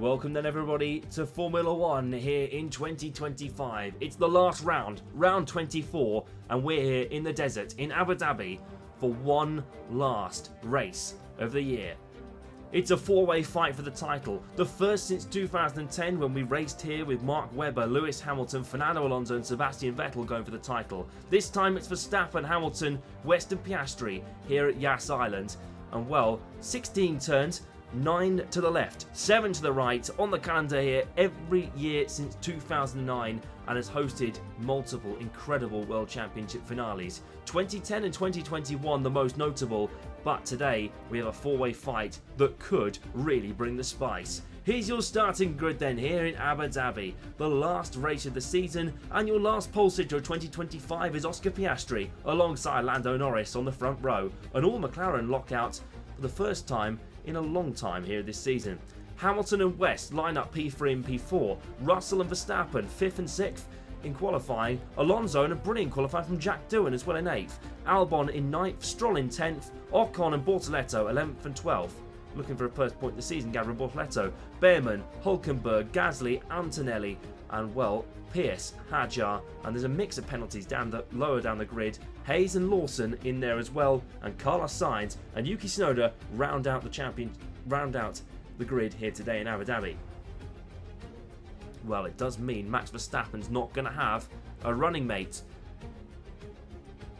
Welcome then everybody to Formula 1 here in 2025. It's the last round, round 24, and we're here in the desert in Abu Dhabi for one last race of the year. It's a four-way fight for the title, the first since 2010 when we raced here with Mark Webber, Lewis Hamilton, Fernando Alonso and Sebastian Vettel going for the title. This time it's Verstappen, Hamilton, Westie and Piastri here at Yas Island. And well, 16 turns, 9 to the left, 7 to the right on the calendar here every year since 2009 and has hosted multiple incredible World Championship finales. 2010 and 2021 the most notable, but today we have a four-way fight that could really bring the spice. Here's your starting grid then here in Abu Dhabi. The last race of the season and your last pole sitter of 2025 is Oscar Piastri alongside Lando Norris on the front row. An all-McLaren lockout for the first time in a long time here this season. Hamilton and West line up P3 and P4. Russell and Verstappen 5th and 6th in qualifying. Alonso and a brilliant qualifying from Jack Doohan as well in 8th. Albon in 9th, Stroll in 10th, Ocon and Bortoleto 11th and 12th. Looking for a first point this season, Gabriel Bortoleto, Behrman, Hülkenberg, Gasly, Antonelli, and well, Pierce, Hadjar, and there's a mix of penalties lower down the grid. Hayes and Lawson in there as well, and Carlos Sainz and Yuki Tsunoda round out the grid here today in Abu Dhabi. Well, it does mean Max Verstappen's not going to have a running mate.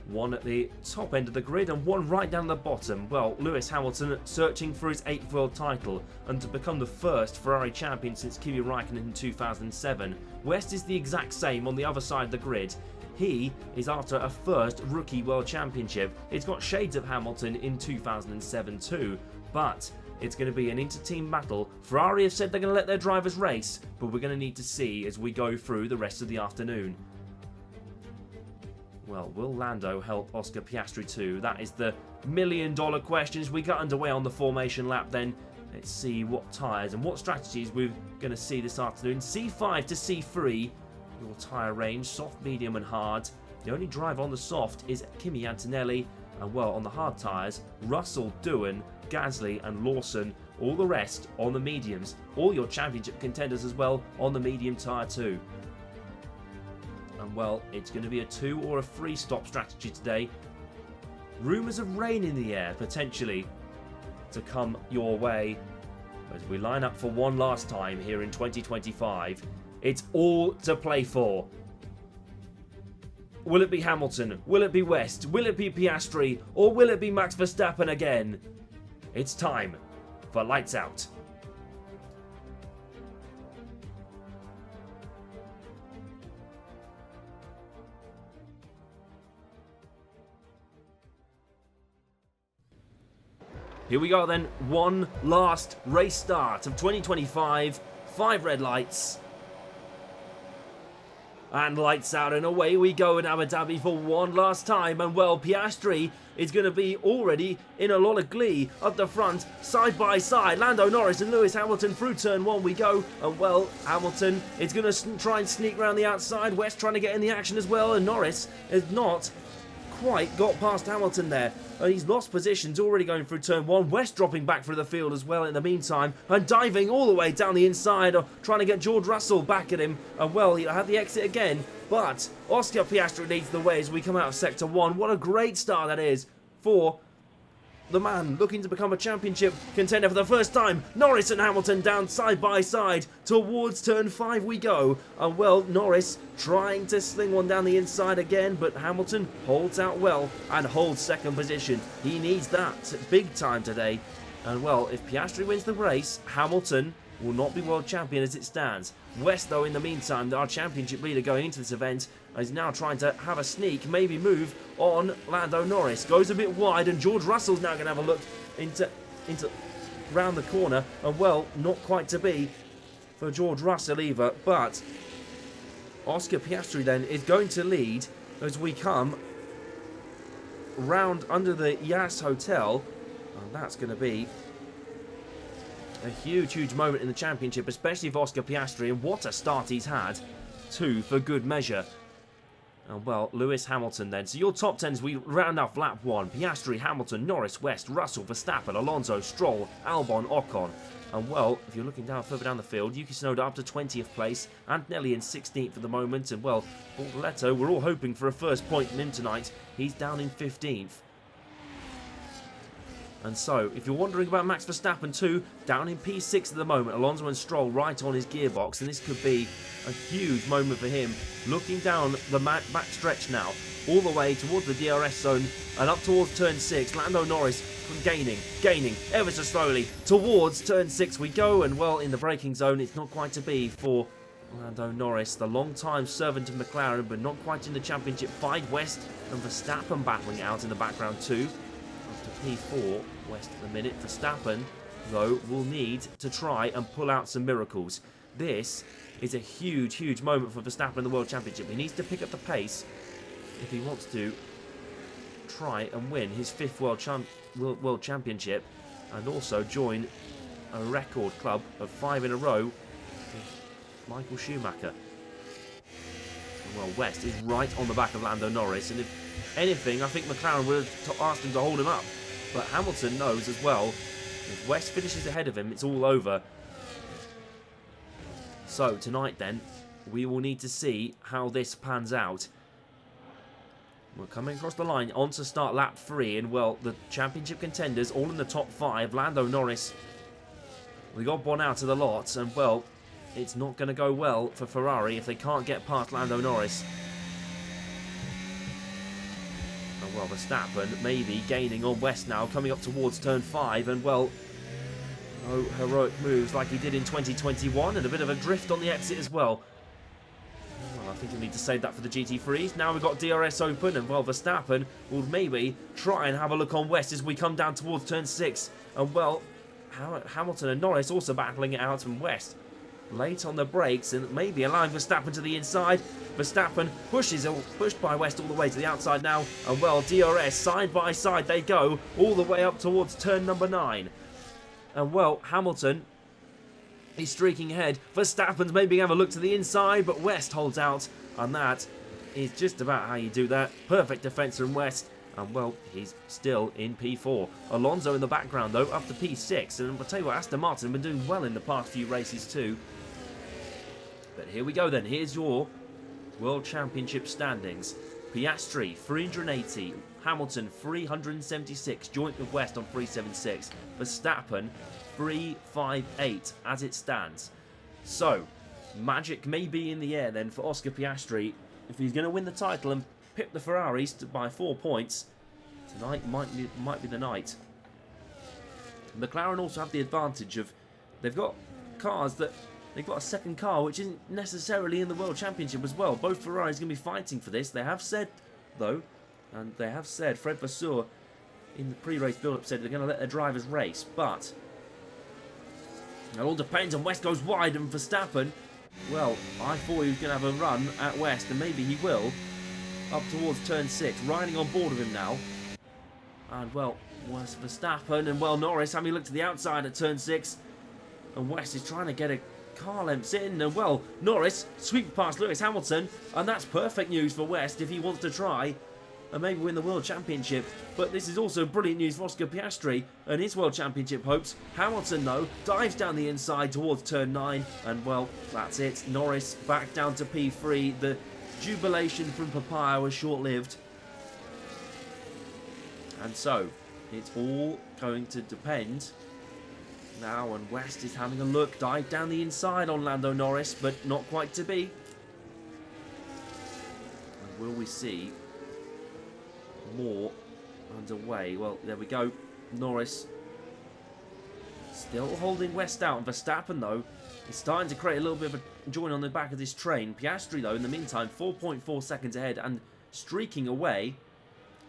One at the top end of the grid and one right down the bottom. Well, Lewis Hamilton searching for his 8th world title and to become the first Ferrari champion since Kimi Räikkönen in 2007. West is the exact same on the other side of the grid. He is after a first rookie world championship. It's got shades of Hamilton in 2007 too, but it's going to be an inter-team battle. Ferrari have said they're going to let their drivers race, but we're going to need to see as we go through the rest of the afternoon. Well, will Lando help Oscar Piastri too? That is the million-dollar question as we get underway on the formation lap then. Let's see what tyres and what strategies we're going to see this afternoon. C5 to C3, your tyre range, soft, medium and hard. The only driver on the soft is Kimi Antonelli. And well, on the hard tyres, Russell, Doohan, Gasly and Lawson. All the rest on the mediums. All your championship contenders as well on the medium tyre too. And well, it's going to be a 2 or a 3 stop strategy today. Rumours of rain in the air potentially to come your way as we line up for one last time here in 2025. It's all to play for. Will it be Hamilton? Will it be West? Will it be Piastri? Or will it be Max Verstappen again? It's time for lights out. Here we go then, one last race start of 2025, 5 red lights. And lights out and away we go in Abu Dhabi for one last time. And well, Piastri is going to be already in a lot of glee up the front, side by side. Lando Norris and Lewis Hamilton through turn 1 we go. And well, Hamilton is going to try and sneak around the outside. West trying to get in the action as well. And Norris has not quite got past Hamilton there. He's lost positions already going through turn 1. West dropping back through the field as well in the meantime and diving all the way down the inside, trying to get George Russell back at him. And well, he'll have the exit again, but Oscar Piastri leads the way as we come out of sector 1. What a great start that is for the man looking to become a championship contender for the first time. Norris and Hamilton down side by side towards turn 5 we go. And well, Norris trying to sling one down the inside again, but Hamilton holds out well and holds second position. He needs that big time today. And well, if Piastri wins the race, Hamilton will not be world champion as it stands. West, though, in the meantime, our championship leader going into this event, is now trying to have a sneak, maybe move on Lando Norris. Goes a bit wide, and George Russell's now going to have a look into round the corner. And well, not quite to be for George Russell either, but Oscar Piastri then is going to lead as we come round under the Yas Hotel, and that's going to be a huge moment in the championship, especially for Oscar Piastri, and what a start he's had, too, for good measure. And well, Lewis Hamilton then. So your top 10s, we round off lap 1. Piastri, Hamilton, Norris, West, Russell, Verstappen, Alonso, Stroll, Albon, Ocon. And well, if you're looking down further down the field, Yuki Tsunoda up to 20th place, Antonelli in 16th at the moment, and well, Bortoleto, we're all hoping for a first point from him tonight. He's down in 15th. And so, if you're wondering about Max Verstappen too, down in P6 at the moment, Alonso and Stroll right on his gearbox, and this could be a huge moment for him. Looking down the back stretch now, all the way towards the DRS zone and up towards turn 6, Lando Norris gaining ever so slowly towards turn 6 we go, and well, in the braking zone it's not quite to be for Lando Norris, the long-time servant of McLaren, but not quite in the championship fight. West and Verstappen battling it out in the background too. P4, West at the minute. Verstappen, though, will need to try and pull out some miracles. This is a huge moment for Verstappen in the World Championship. He needs to pick up the pace if he wants to try and win his 5th World Championship and also join a record club of 5 in a row with Michael Schumacher. And well, West is right on the back of Lando Norris, and if anything, I think McLaren would have asked him to hold him up. But Hamilton knows as well, if West finishes ahead of him, it's all over. So, tonight then, we will need to see how this pans out. We're coming across the line on to start lap 3, and well, the championship contenders all in the top 5. Lando Norris, we got one out of the lot, and well, it's not going to go well for Ferrari if they can't get past Lando Norris. Well, Verstappen maybe gaining on West now, coming up towards turn 5, and well, no heroic moves like he did in 2021, and a bit of a drift on the exit as well. Well, I think you'll need to save that for the GT3s. Now we've got DRS open, and well, Verstappen will maybe try and have a look on West as we come down towards turn 6, and well, Hamilton and Norris also battling it out from West. Late on the brakes and maybe allowing Verstappen to the inside. Verstappen pushed by West all the way to the outside now, and well, DRS side by side they go all the way up towards turn number 9. And well, Hamilton, he's streaking ahead. Verstappen's maybe have a look to the inside, but West holds out, and that is just about how you do that. Perfect defence from West, and well, he's still in P4. Alonso in the background though, up to P6, and I'll tell you what, Aston Martin have been doing well in the past few races too. But here we go then, here's your World Championship standings. Piastri 380, Hamilton 376, joint with West on 376, Verstappen 358 as it stands. So, magic may be in the air then for Oscar Piastri. If he's going to win the title and pip the Ferraris by 4 points, tonight might be the night. McLaren also have the advantage of, they've got cars that, they've got a second car which isn't necessarily in the World Championship as well. Both Ferraris are going to be fighting for this. They have said, though, and they have said, Fred Vasseur in the pre-race build-up said they're going to let their drivers race, but it all depends on West goes wide and Verstappen, well, I thought he was going to have a run at West, and maybe he will, up towards turn 6, riding on board of him now. And well, West Verstappen, and well, Norris having a look to the outside at turn 6, and West is trying to get a car lengths in, and well, Norris sweep past Lewis Hamilton, and that's perfect news for West if he wants to try and maybe win the World Championship. But this is also brilliant news for Oscar Piastri and his World Championship hopes. Hamilton, though, dives down the inside towards turn 9, and well, that's it. Norris back down to P3. The jubilation from Papaya was short-lived. And so, it's all going to depend now, and West is having a look, dive down the inside on Lando Norris, but not quite to be. And will we see more underway? Well, there we go. Norris still holding West out. And Verstappen, though, is starting to create a little bit of a join on the back of this train. Piastri, though, in the meantime, 4.4 seconds ahead and streaking away,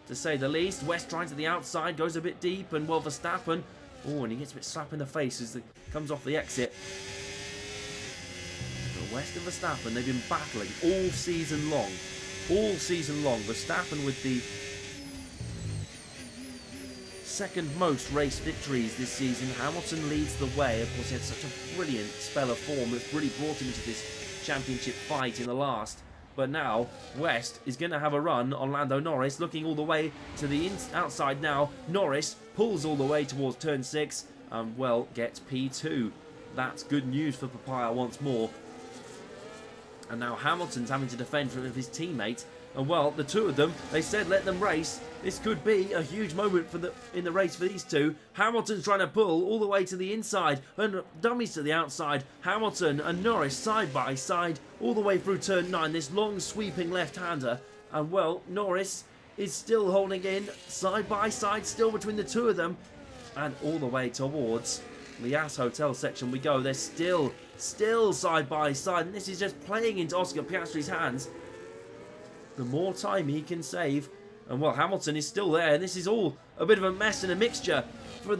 to say the least. West trying to the outside, goes a bit deep, and well, Verstappen, oh, and he gets a bit slap in the face as he comes off the exit. But West and Verstappen, they've been battling all season long. All season long. Verstappen with the second most race victories this season. Hamilton leads the way. Of course, he had such a brilliant spell of form that's really brought him into this championship fight in the last. But now, West is going to have a run on Lando Norris, looking all the way to the outside now. Norris pulls all the way towards turn 6, well, gets P2. That's good news for Papaya once more. And now Hamilton's having to defend from his teammate. And well, the two of them, they said let them race. This could be a huge moment in the race for these two. Hamilton's trying to pull all the way to the inside and dummies to the outside. Hamilton and Norris side by side all the way through turn 9. This long sweeping left-hander. And well, Norris is still holding in side by side still between the two of them. And all the way towards the As Hotel section we go. They're still side by side. And this is just playing into Oscar Piastri's hands. The more time he can save. And well, Hamilton is still there. And this is all a bit of a mess and a mixture for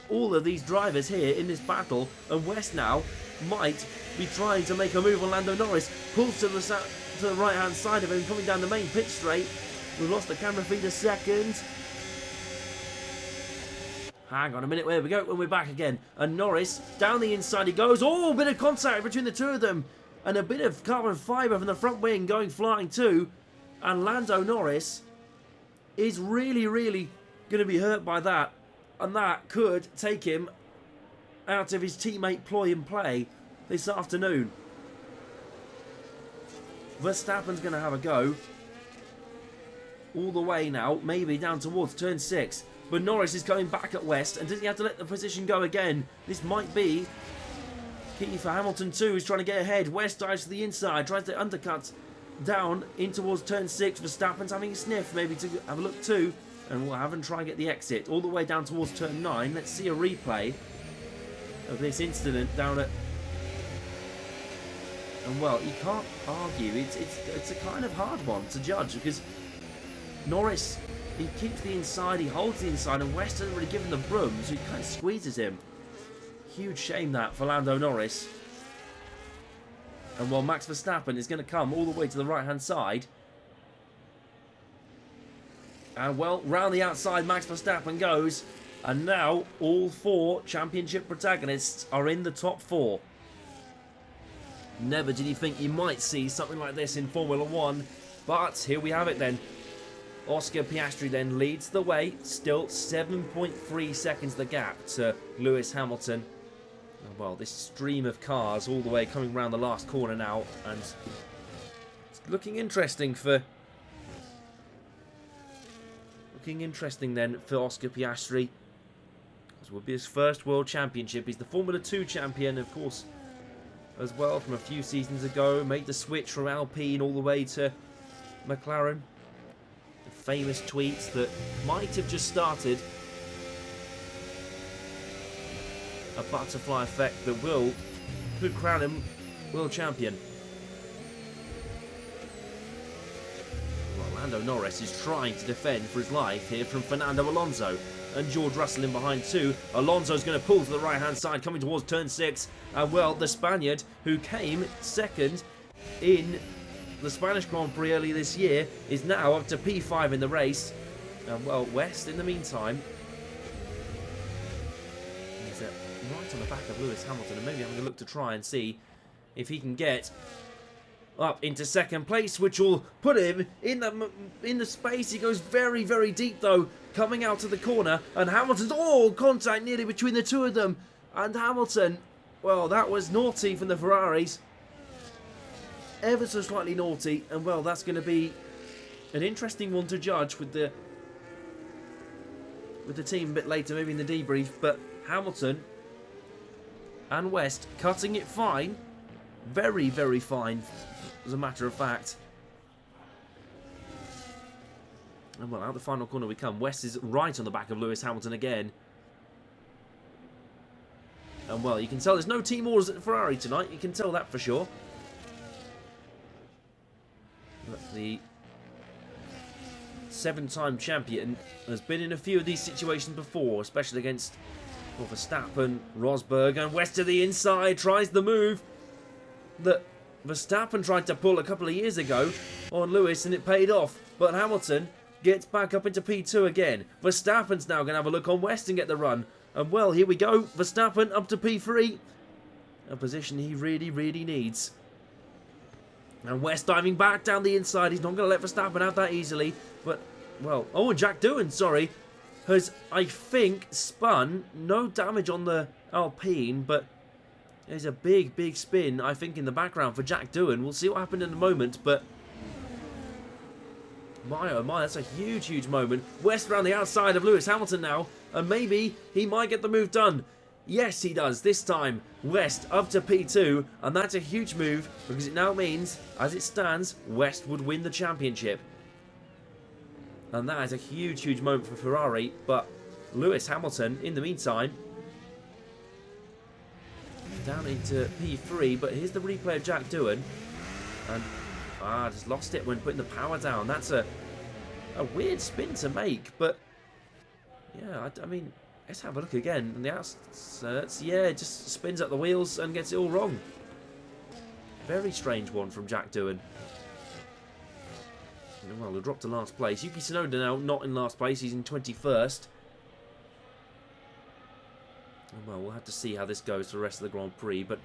all of these drivers here in this battle. And West now might be trying to make a move on Lando Norris. Pulls to the right hand side of him, coming down the main pit straight. We've lost the camera feed a second. Hang on a minute, there we go, when we're back again. And Norris, down the inside he goes. Oh, a bit of contact between the two of them. And a bit of carbon fibre from the front wing going flying too. And Lando Norris is really going to be hurt by that. And that could take him out of his teammate ploy and play this afternoon. Verstappen's going to have a go. All the way now, maybe down towards turn 6. But Norris is going back at West. And does he have to let the position go again? This might be key for Hamilton too. He's trying to get ahead. West dives to the inside. Tries to undercut down in towards turn 6. Verstappen's having a sniff. Maybe to have a look too. And we'll have him try and get the exit. All the way down towards turn 9. Let's see a replay of this incident down at... And well, you can't argue. It's a kind of hard one to judge because Norris, he keeps the inside, he holds the inside, and West hasn't really given the broom, so he kind of squeezes him. Huge shame that for Lando Norris. And while Max Verstappen is going to come all the way to the right-hand side. And well, round the outside Max Verstappen goes. And now all 4 championship protagonists are in the top 4. Never did you think you might see something like this in Formula 1. But here we have it then. Oscar Piastri then leads the way, still 7.3 seconds the gap to Lewis Hamilton. Well, this stream of cars all the way coming round the last corner now, and it's looking interesting then for Oscar Piastri. This will be his first World Championship. He's the Formula 2 champion, of course, as well from a few seasons ago. Made the switch from Alpine all the way to McLaren. Famous tweets that might have just started a butterfly effect that could crown him world champion. Well, Lando Norris is trying to defend for his life here from Fernando Alonso, and George Russell in behind too. Alonso's going to pull to the right hand side coming towards turn 6, and well, the Spaniard who came second in the Spanish Grand Prix early this year is now up to P5 in the race. And well, West in the meantime is right on the back of Lewis Hamilton, and maybe having a look to try and see if he can get up into second place, which will put him in the space. He goes very deep though, coming out of the corner, and Hamilton's contact nearly between the two of them, and Hamilton, well, that was naughty from the Ferraris. Ever so slightly naughty, and well, that's going to be an interesting one to judge with the team a bit later, maybe in the debrief. But Hamilton and West cutting it fine, very fine, as a matter of fact. And well, out the final corner we come. West is right on the back of Lewis Hamilton again. And well, you can tell there's no team orders at Ferrari tonight. You can tell that for sure. But the 7-time champion has been in a few of these situations before, especially against Verstappen, Rosberg, and West to the inside tries the move that Verstappen tried to pull a couple of years ago on Lewis, and it paid off. But Hamilton gets back up into P2 again. Verstappen's now going to have a look on West and get the run. And well, here we go. Verstappen up to P3, a position he really needs. And West diving back down the inside. He's not going to let Verstappen out that easily. But, well, and Jack Doohan, sorry, has, I think, spun. No damage on the Alpine, but there's a big, big spin, I think, in the background for Jack Doohan. We'll see what happened in a moment, but my oh my, that's a huge, huge moment. West around the outside of Lewis Hamilton now, and maybe he might get the move done. Yes, he does. This time, West up to P2, and that's a huge move because it now means, as it stands, West would win the championship. And that is a huge, huge moment for Ferrari, but Lewis Hamilton, in the meantime, down into P3, but here's the replay of Jack Doohan, and just lost it when putting the power down. That's a weird spin to make, but yeah, I mean, let's have a look again. And the outskirts, yeah, it just spins up the wheels and gets it all wrong. Very strange one from Jack Doohan. Well, he'll drop to last place. Yuki Tsunoda now not in last place. He's in 21st. Well, we'll have to see how this goes for the rest of the Grand Prix. But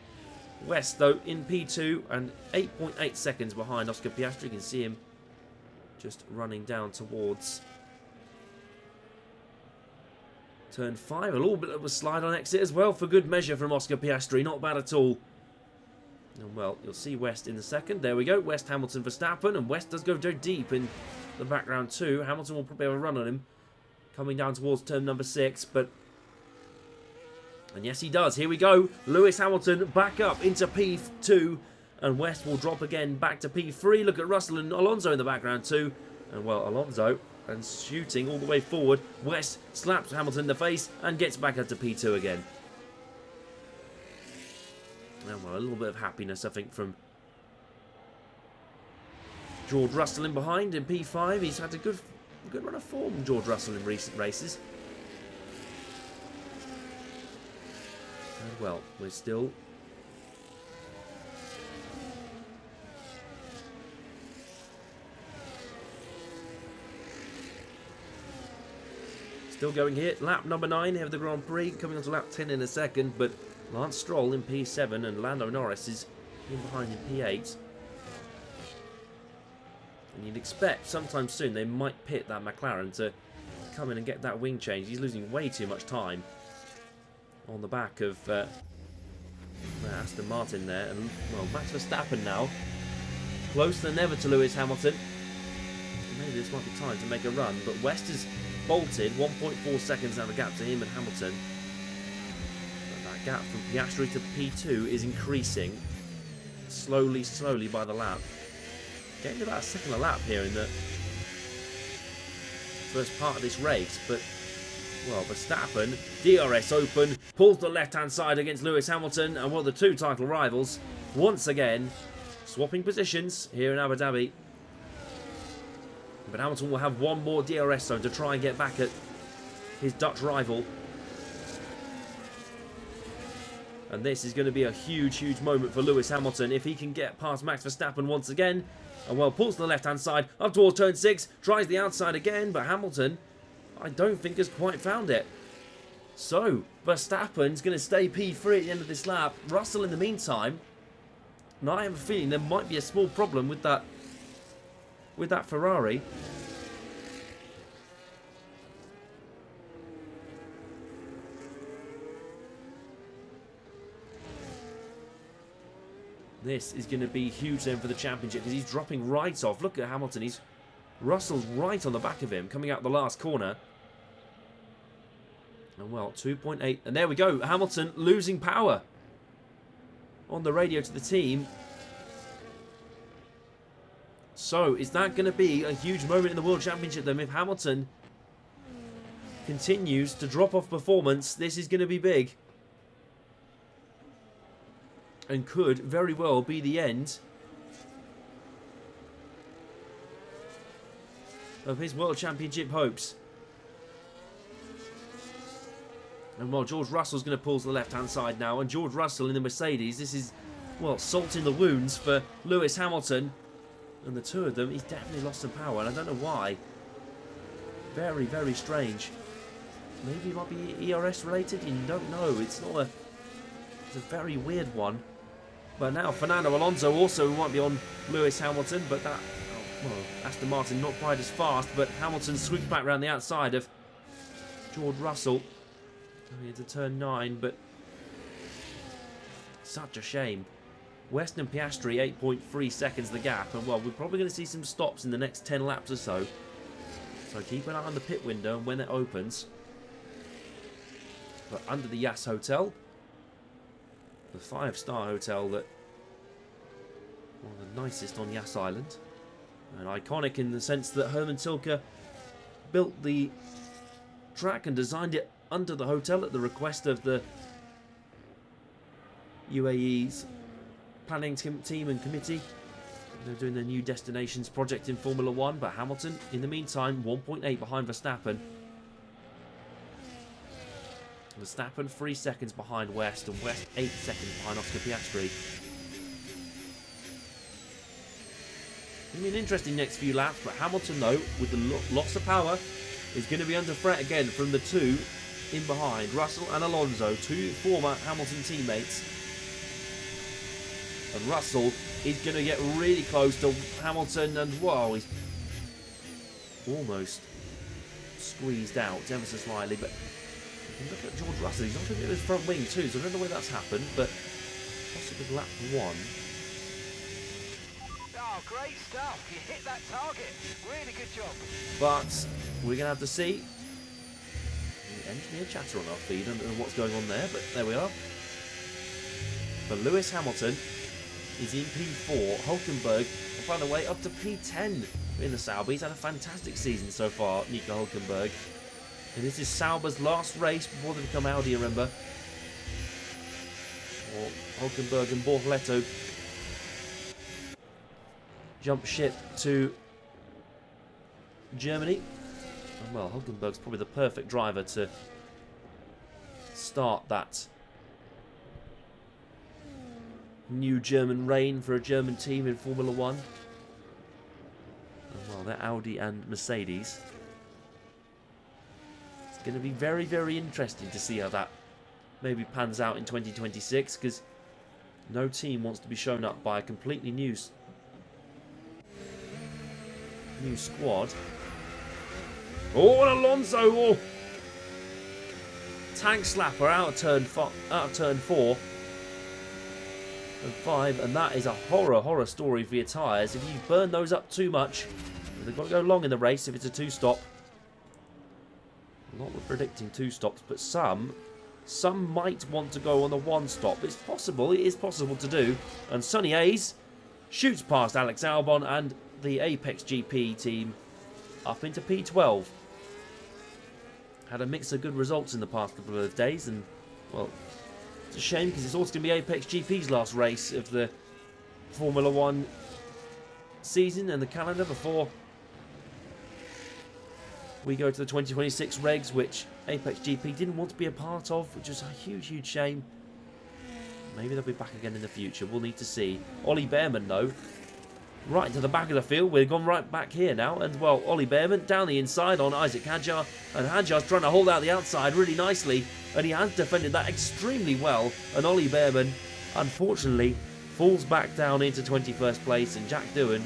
West, though, in P2 and 8.8 seconds behind Oscar Piastri. You can see him just running down towards turn 5. A little bit of a slide on exit as well for good measure from Oscar Piastri. Not bad at all. And well, you'll see West in the second. There we go. West, Hamilton, Verstappen. And West does go very deep in the background too. Hamilton will probably have a run on him. Coming down towards turn number 6. And yes, he does. Here we go. Lewis Hamilton back up into P2. And West will drop again back to P3. Look at Russell and Alonso in the background too. And well, Alonso and shooting all the way forward. West slaps Hamilton in the face and gets back up to P2 again. And well, a little bit of happiness, I think, from George Russell in behind in P5. He's had a good run of form, George Russell, in recent races. And well, we're still going here. Lap number 9 here of the Grand Prix, coming on to lap 10 in a second, but Lance Stroll in P7 and Lando Norris is in behind in P8. And you'd expect sometime soon they might pit that McLaren to come in and get that wing change. He's losing way too much time on the back of Aston Martin there. And well, Max Verstappen now closer than ever to Lewis Hamilton. Maybe this might be time to make a run, but West is bolted 1.4 seconds now, the gap to him and Hamilton. But that gap from Piastri to P2 is increasing slowly by the lap. Getting about a second a lap here in the first part of this race, but well, Verstappen, DRS open, pulls the left-hand side against Lewis Hamilton, and well, the two title rivals once again swapping positions here in Abu Dhabi. But Hamilton will have one more DRS zone to try and get back at his Dutch rival. And this is going to be a huge, huge moment for Lewis Hamilton if he can get past Max Verstappen once again. And well, pulls to the left-hand side, up towards turn 6, tries the outside again, but Hamilton, I don't think, has quite found it. So, Verstappen's going to stay P3 at the end of this lap. Russell, in the meantime, now I have a feeling there might be a small problem with that Ferrari. This is going to be huge then for the championship because he's dropping right off. Look at Hamilton. Russell's right on the back of him coming out the last corner. And well, 2.8. And there we go. Hamilton losing power on the radio to the team. So, is that going to be a huge moment in the World Championship then? If Hamilton continues to drop off performance, this is going to be big. And could very well be the end of his World Championship hopes. And while George Russell's going to pull to the left-hand side now, and George Russell in the Mercedes, this is, well, salt in the wounds for Lewis Hamilton. And the two of them, he's definitely lost some power, and I don't know why. Very, very strange. Maybe it might be ERS related, you don't know. It's a very weird one. But now Fernando Alonso also might be on Lewis Hamilton, but that, well, Aston Martin not quite as fast, but Hamilton sweeps back around the outside of George Russell coming into turn 9, but such a shame. West and Piastri 8.3 seconds the gap, and well, we're probably going to see some stops in the next 10 laps or so. So keep an eye on the pit window and when it opens. But under the Yas Hotel, the 5-star hotel that one of the nicest on Yas Island, and iconic in the sense that Herman Tilke built the track and designed it under the hotel at the request of the UAE's planning team and committee. They're doing their new destinations project in Formula 1, but Hamilton, in the meantime, 1.8 behind Verstappen. Verstappen 3 seconds behind West, and West 8 seconds behind Oscar Piastri. It'll be an interesting next few laps, but Hamilton, though, with the loss of power, is going to be under threat again from the two in behind. Russell and Alonso, two former Hamilton teammates. And Russell is going to get really close to Hamilton, and whoa, he's almost squeezed out ever so slightly. But look at George Russell, he's not going to get his front wing too, so I don't know where that's happened, but possibly lap 1. Oh, great stuff, you hit that target, really good job. But we're going to have to see. The engineer chatter on our feed, I don't know what's going on there, but there we are. But Lewis Hamilton is in P4, Hulkenberg, and by the way, up to P10 in the Sauber. He's had a fantastic season so far, Nico Hulkenberg. And this is Sauber's last race before they become Audi, remember. Or Hulkenberg and Bortoleto jump ship to Germany. And well, Hulkenberg's probably the perfect driver to start that new German reign for a German team in Formula 1. And well, they're Audi and Mercedes. It's going to be very, very interesting to see how that maybe pans out in 2026, because no team wants to be shown up by a completely new squad. Oh, and Alonso! Oh. Tank slapper out of turn 4 and 5, and that is a horror story for your tyres. If you burn those up too much, they've got to go long in the race if it's a 2-stop. Not we're predicting 2 stops, but some might want to go on the 1-stop. It's possible, it is possible to do. And Sonny Hayes shoots past Alex Albon and the Apex GP team up into P12. Had a mix of good results in the past couple of days, and well, it's a shame because it's also going to be Apex GP's last race of the Formula 1 season and the calendar before we go to the 2026 regs, which Apex GP didn't want to be a part of, which is a huge shame. Maybe they'll be back again in the future. We'll need to see. Ollie Behrman, though, right to the back of the field. We've gone right back here now. And, well, Ollie Behrman down the inside on Isaac Hadjar. And Hadjar's trying to hold out the outside really nicely. And he has defended that extremely well. And Ollie Behrman, unfortunately, falls back down into 21st place. And Jack Doohan,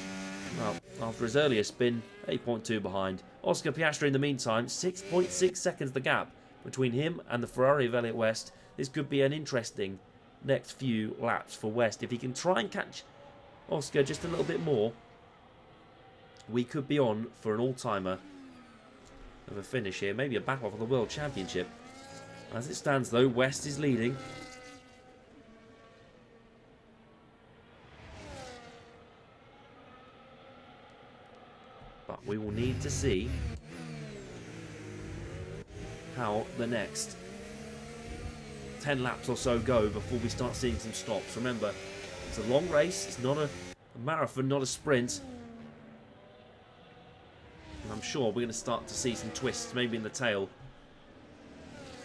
well, after his earlier spin, 8.2 behind. Oscar Piastri, in the meantime, 6.6 seconds the gap between him and the Ferrari of Elliott West. This could be an interesting next few laps for West. If he can try and catch Oscar just a little bit more, we could be on for an all-timer of a finish here. Maybe a battle for the World Championship. As it stands, though, West is leading. But we will need to see how the next 10 laps or so go before we start seeing some stops. Remember, it's a long race. It's not a marathon, not a sprint. And I'm sure we're going to start to see some twists, maybe in the tail,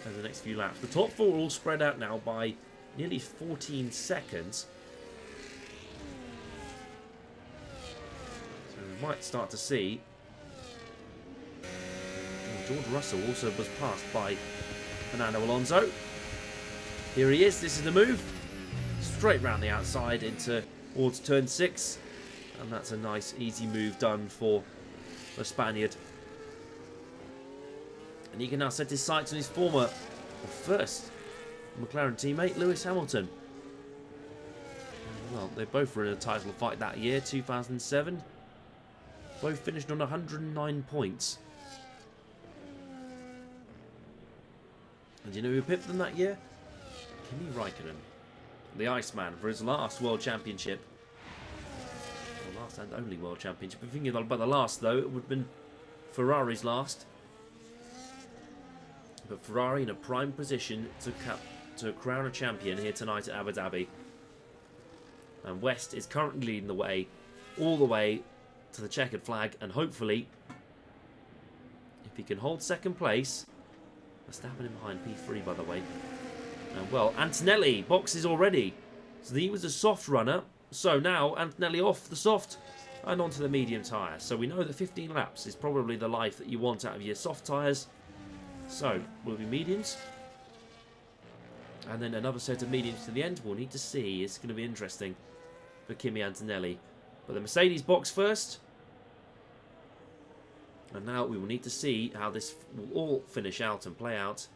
over the next few laps. The top 4 are all spread out now by nearly 14 seconds. So we might start to see. George Russell also was passed by Fernando Alonso. Here he is. This is the move. Straight round the outside into towards turn 6. And that's a nice, easy move done for the Spaniard. And he can now set his sights on his former, or first, McLaren teammate, Lewis Hamilton. Well, they both were in a title fight that year, 2007. Both finished on 109 points. And do you know who pipped them that year? Kimi Raikkonen, the Iceman, for his last World Championship. The last and only World Championship. If thinking about the last, though, it would have been Ferrari's last. But Ferrari in a prime position to crown a champion here tonight at Abu Dhabi. And West is currently leading the way, all the way to the checkered flag. And hopefully, if he can hold second place, Verstappen in behind P3, by the way. And well, Antonelli boxes already. So he was a soft runner. So now Antonelli off the soft and onto the medium tyre. So we know that 15 laps is probably the life that you want out of your soft tyres. So will be mediums. And then another set of mediums to the end. We'll need to see. It's going to be interesting for Kimi Antonelli. But the Mercedes box first. And now we will need to see how this will all finish out and play out.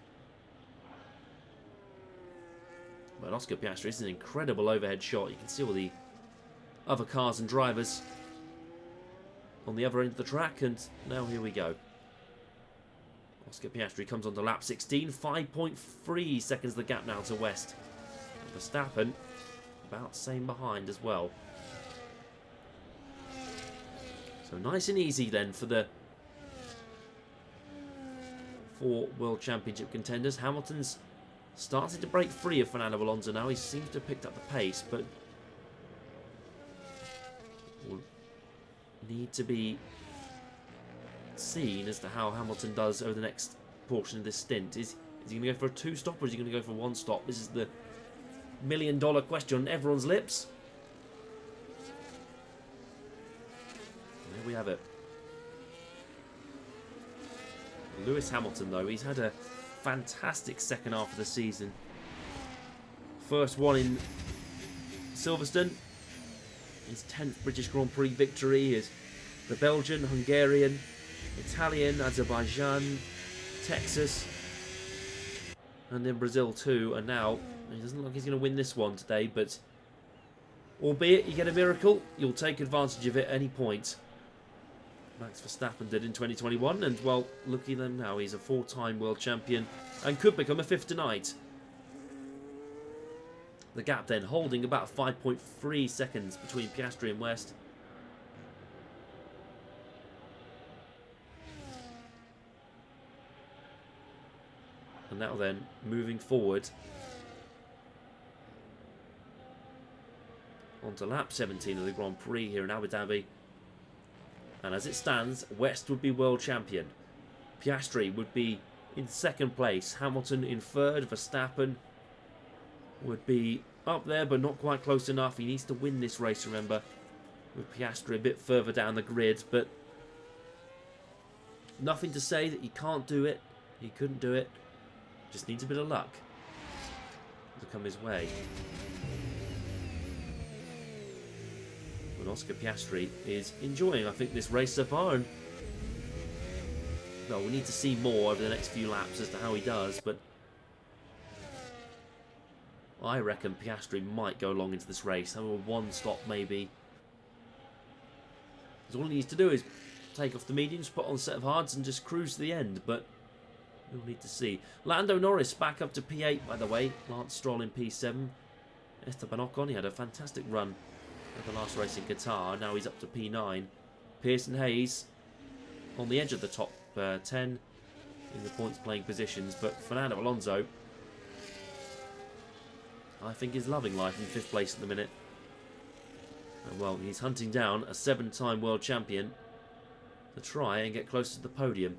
But Oscar Piastri is an incredible overhead shot. You can see all the other cars and drivers on the other end of the track. And now here we go. Oscar Piastri comes on to lap 16. 5.3 seconds the gap now to West. And Verstappen about same behind as well. So nice and easy then for the 4 World Championship contenders. Hamilton's started to break free of Fernando Alonso now. He seems to have picked up the pace, but will need to be seen as to how Hamilton does over the next portion of this stint. Is he going to go for a 2-stop or is he going to go for a 1-stop? This is the $1 million question on everyone's lips. And there we have it. Lewis Hamilton, though, he's had a fantastic second half of the season. First one in Silverstone. His 10th British Grand Prix victory is the Belgian, Hungarian, Italian, Azerbaijan, Texas, and then Brazil too. And now, he doesn't look like he's going to win this one today, but albeit you get a miracle, you'll take advantage of it at any point. Max Verstappen did in 2021, and well, look at them now. He's a 4-time world champion and could become a 5th tonight. The gap then holding about 5.3 seconds between Piastri and West. And now then, moving forward onto lap 17 of the Grand Prix here in Abu Dhabi. And as it stands, West would be world champion. Piastri would be in second place. Hamilton in third. Verstappen would be up there, but not quite close enough. He needs to win this race, remember, with Piastri a bit further down the grid. But nothing to say that he can't do it. He couldn't do it. Just needs a bit of luck to come his way. Oscar Piastri is enjoying, I think, this race so far, and well, we need to see more over the next few laps as to how he does, but I reckon Piastri might go long into this race. Have a 1-stop maybe. Because all he needs to do is take off the mediums, put on a set of hards and just cruise to the end, but we'll need to see. Lando Norris back up to P8, by the way. Lance Stroll in P7. Esteban Ocon, he had a fantastic run at the last race in Qatar. Now he's up to P9. Pearson Hayes on the edge of the top 10 in the points playing positions, but Fernando Alonso, I think, is loving life in 5th place at the minute. And well, he's hunting down a 7-time world champion to try and get close to the podium.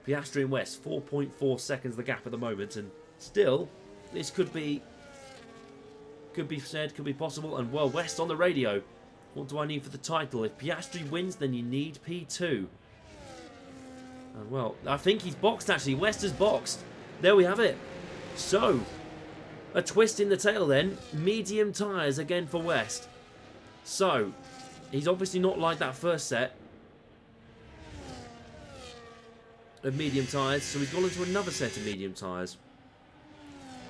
Piastri and West, 4.4 seconds the gap at the moment, and still this could be said, could be possible. And well, West on the radio, what do I need for the title? If Piastri wins, then you need P2. And well, I think he's boxed actually. West has boxed. There we have it. So, a twist in the tail then. Medium tyres again for West. So, he's obviously not like that first set. of medium tyres, so he's gone into another set of medium tyres.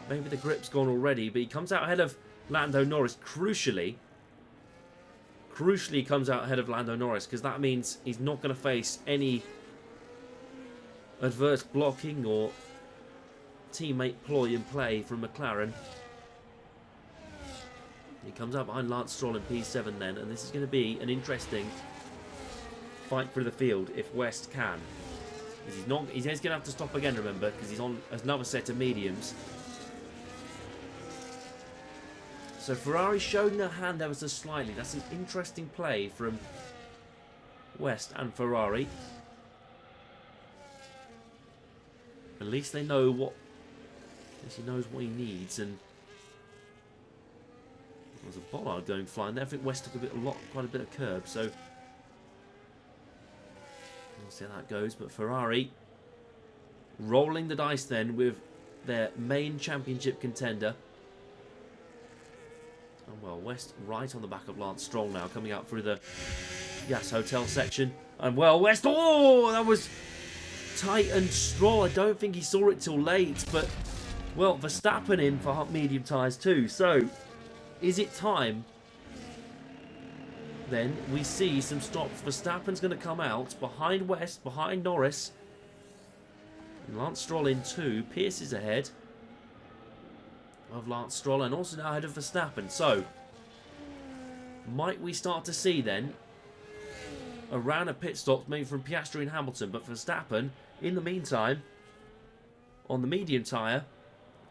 Maybe the grip's gone already, but he comes out ahead of Lando Norris, crucially comes out ahead of Lando Norris, because that means he's not going to face any adverse blocking or teammate ploy and play from McLaren. He comes out behind Lance Stroll in P7 then, and this is going to be an interesting fight through the field if West can. He's going to have to stop again, remember, because he's on another set of mediums. So Ferrari showing their hand ever so slightly. That's an interesting play from West and Ferrari. At least they know what. At least he knows what he needs. And there was a bollard going flying there. I think West took quite a bit of curb. So we'll see how that goes. But Ferrari rolling the dice then with their main championship contender. And well, West right on the back of Lance Stroll now, coming out through the Yas Hotel section. And well, West, oh, that was tight, and Stroll, I don't think he saw it till late. But, well, Verstappen in for medium tyres too. So, is it time? Then we see some stops. Verstappen's going to come out behind West, behind Norris. And Lance Stroll in too. Pierce is ahead of Lance Stroll and also now ahead of Verstappen. So, might we start to see then a round of pit stops maybe from Piastri and Hamilton, but Verstappen, in the meantime, on the medium tyre,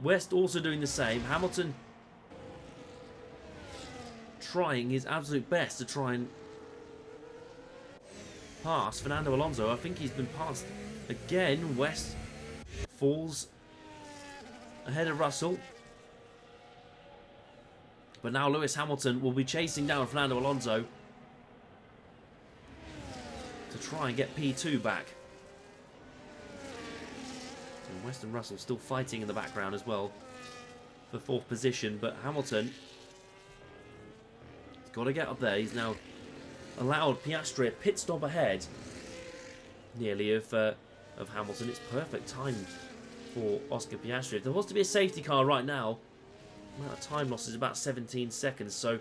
West also doing the same. Hamilton trying his absolute best to try and pass Fernando Alonso. I think he's been passed again. West falls ahead of Russell. But now Lewis Hamilton will be chasing down Fernando Alonso to try and get P2 back. And West and Russell still fighting in the background as well for 4th position. But Hamilton has got to get up there. He's now allowed Piastri a pit stop ahead nearly of Hamilton. It's perfect time for Oscar Piastri. If there was to be a safety car right now, the amount of time loss is about 17 seconds, so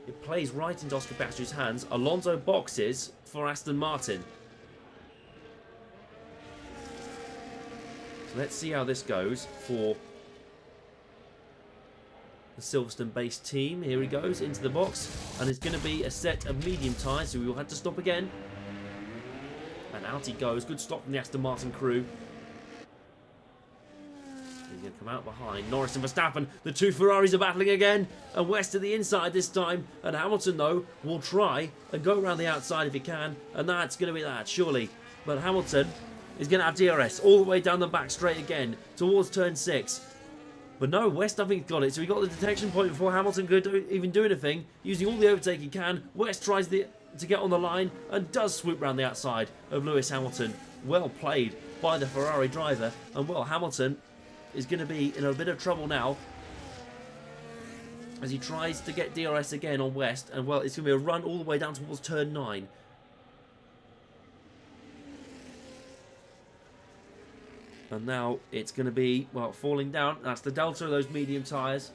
it plays right into Oscar Piastri's hands. Alonso boxes for Aston Martin. So let's see how this goes for the Silverstone-based team. Here he goes into the box, and it's going to be a set of medium tyres, so we will have to stop again. And out he goes. Good stop from the Aston Martin crew. He's going to come out behind Norris and Verstappen. The two Ferraris are battling again. And West to the inside this time. And Hamilton, though, will try and go around the outside if he can. And that's going to be that, surely. But Hamilton is going to have DRS all the way down the back straight again towards turn 6. But no, West, I think, got it. So he got the detection point before Hamilton could even do anything. Using all the overtake he can. West tries to get on the line and does swoop round the outside of Lewis Hamilton. Well played by the Ferrari driver. And, well, Hamilton is going to be in a bit of trouble now as he tries to get DRS again on West. And, well, it's going to be a run all the way down towards turn 9. And now it's going to be, well, falling down. That's the delta of those medium tyres.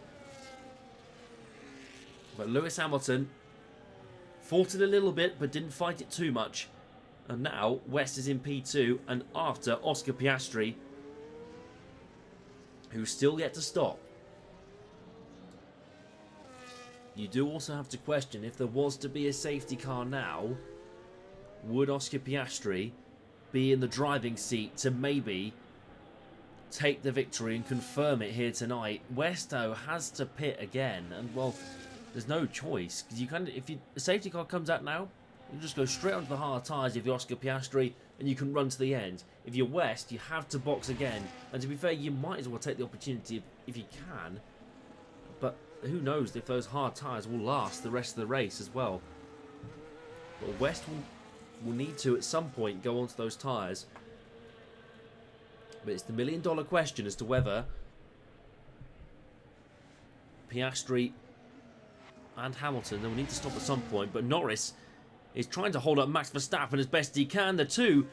But Lewis Hamilton fought it a little bit, but didn't fight it too much. And now West is in P2, and after Oscar Piastri, who's still yet to stop. You do also have to question, if there was to be a safety car now, would Oscar Piastri be in the driving seat to maybe take the victory and confirm it here tonight? West, though, has to pit again, and, well, there's no choice, because you can, if a safety car comes out now, you just go straight onto the hard tyres if you're Oscar Piastri, and you can run to the end. If you're West, you have to box again. And to be fair, you might as well take the opportunity if you can. But who knows if those hard tyres will last the rest of the race as well. But West will need to, at some point, go onto those tyres. But it's the million-dollar question as to whether Piastri and Hamilton, they will need to stop at some point. But Norris is trying to hold up Max Verstappen as best he can. The two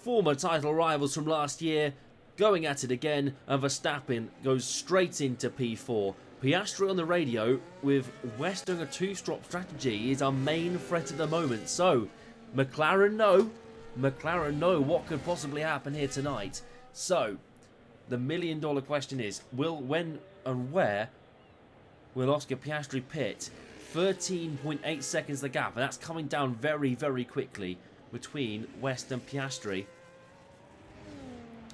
former title rivals from last year, going at it again, and Verstappen goes straight into P4. Piastri on the radio, with West doing a two-strop strategy, is our main threat at the moment. So, McLaren know what could possibly happen here tonight. So, the million-dollar question is, when and where will Oscar Piastri pit? 13.8 seconds the gap, and that's coming down very, very quickly between West and Piastri.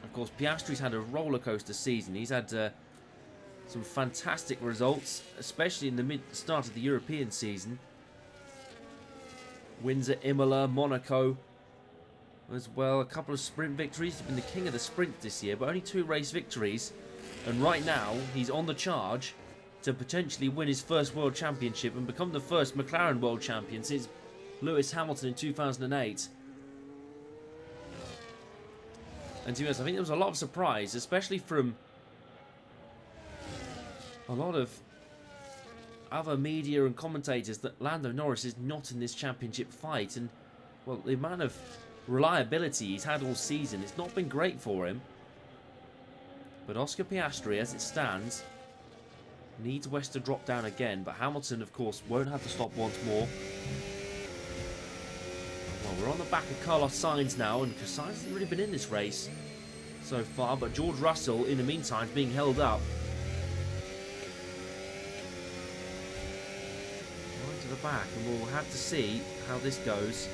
Of course, Piastri's had a roller coaster season. He's had some fantastic results, especially in the start of the European season. Wins at Imola, Monaco as well. A couple of sprint victories. He's been the king of the sprint this year, but only 2 race victories. And right now, he's on the charge to potentially win his first world championship and become the first McLaren world champion since Lewis Hamilton in 2008. And to be honest, I think there was a lot of surprise, especially from a lot of other media and commentators, that Lando Norris is not in this championship fight. And, well, the amount of reliability he's had all season, it's not been great for him. But Oscar Piastri, as it stands, needs West to drop down again. But Hamilton, of course, won't have to stop once more. Well, we're on the back of Carlos Sainz now, and Sainz hasn't really been in this race so far. But George Russell, in the meantime, is being held up. Right to the back, and we'll have to see how this goes.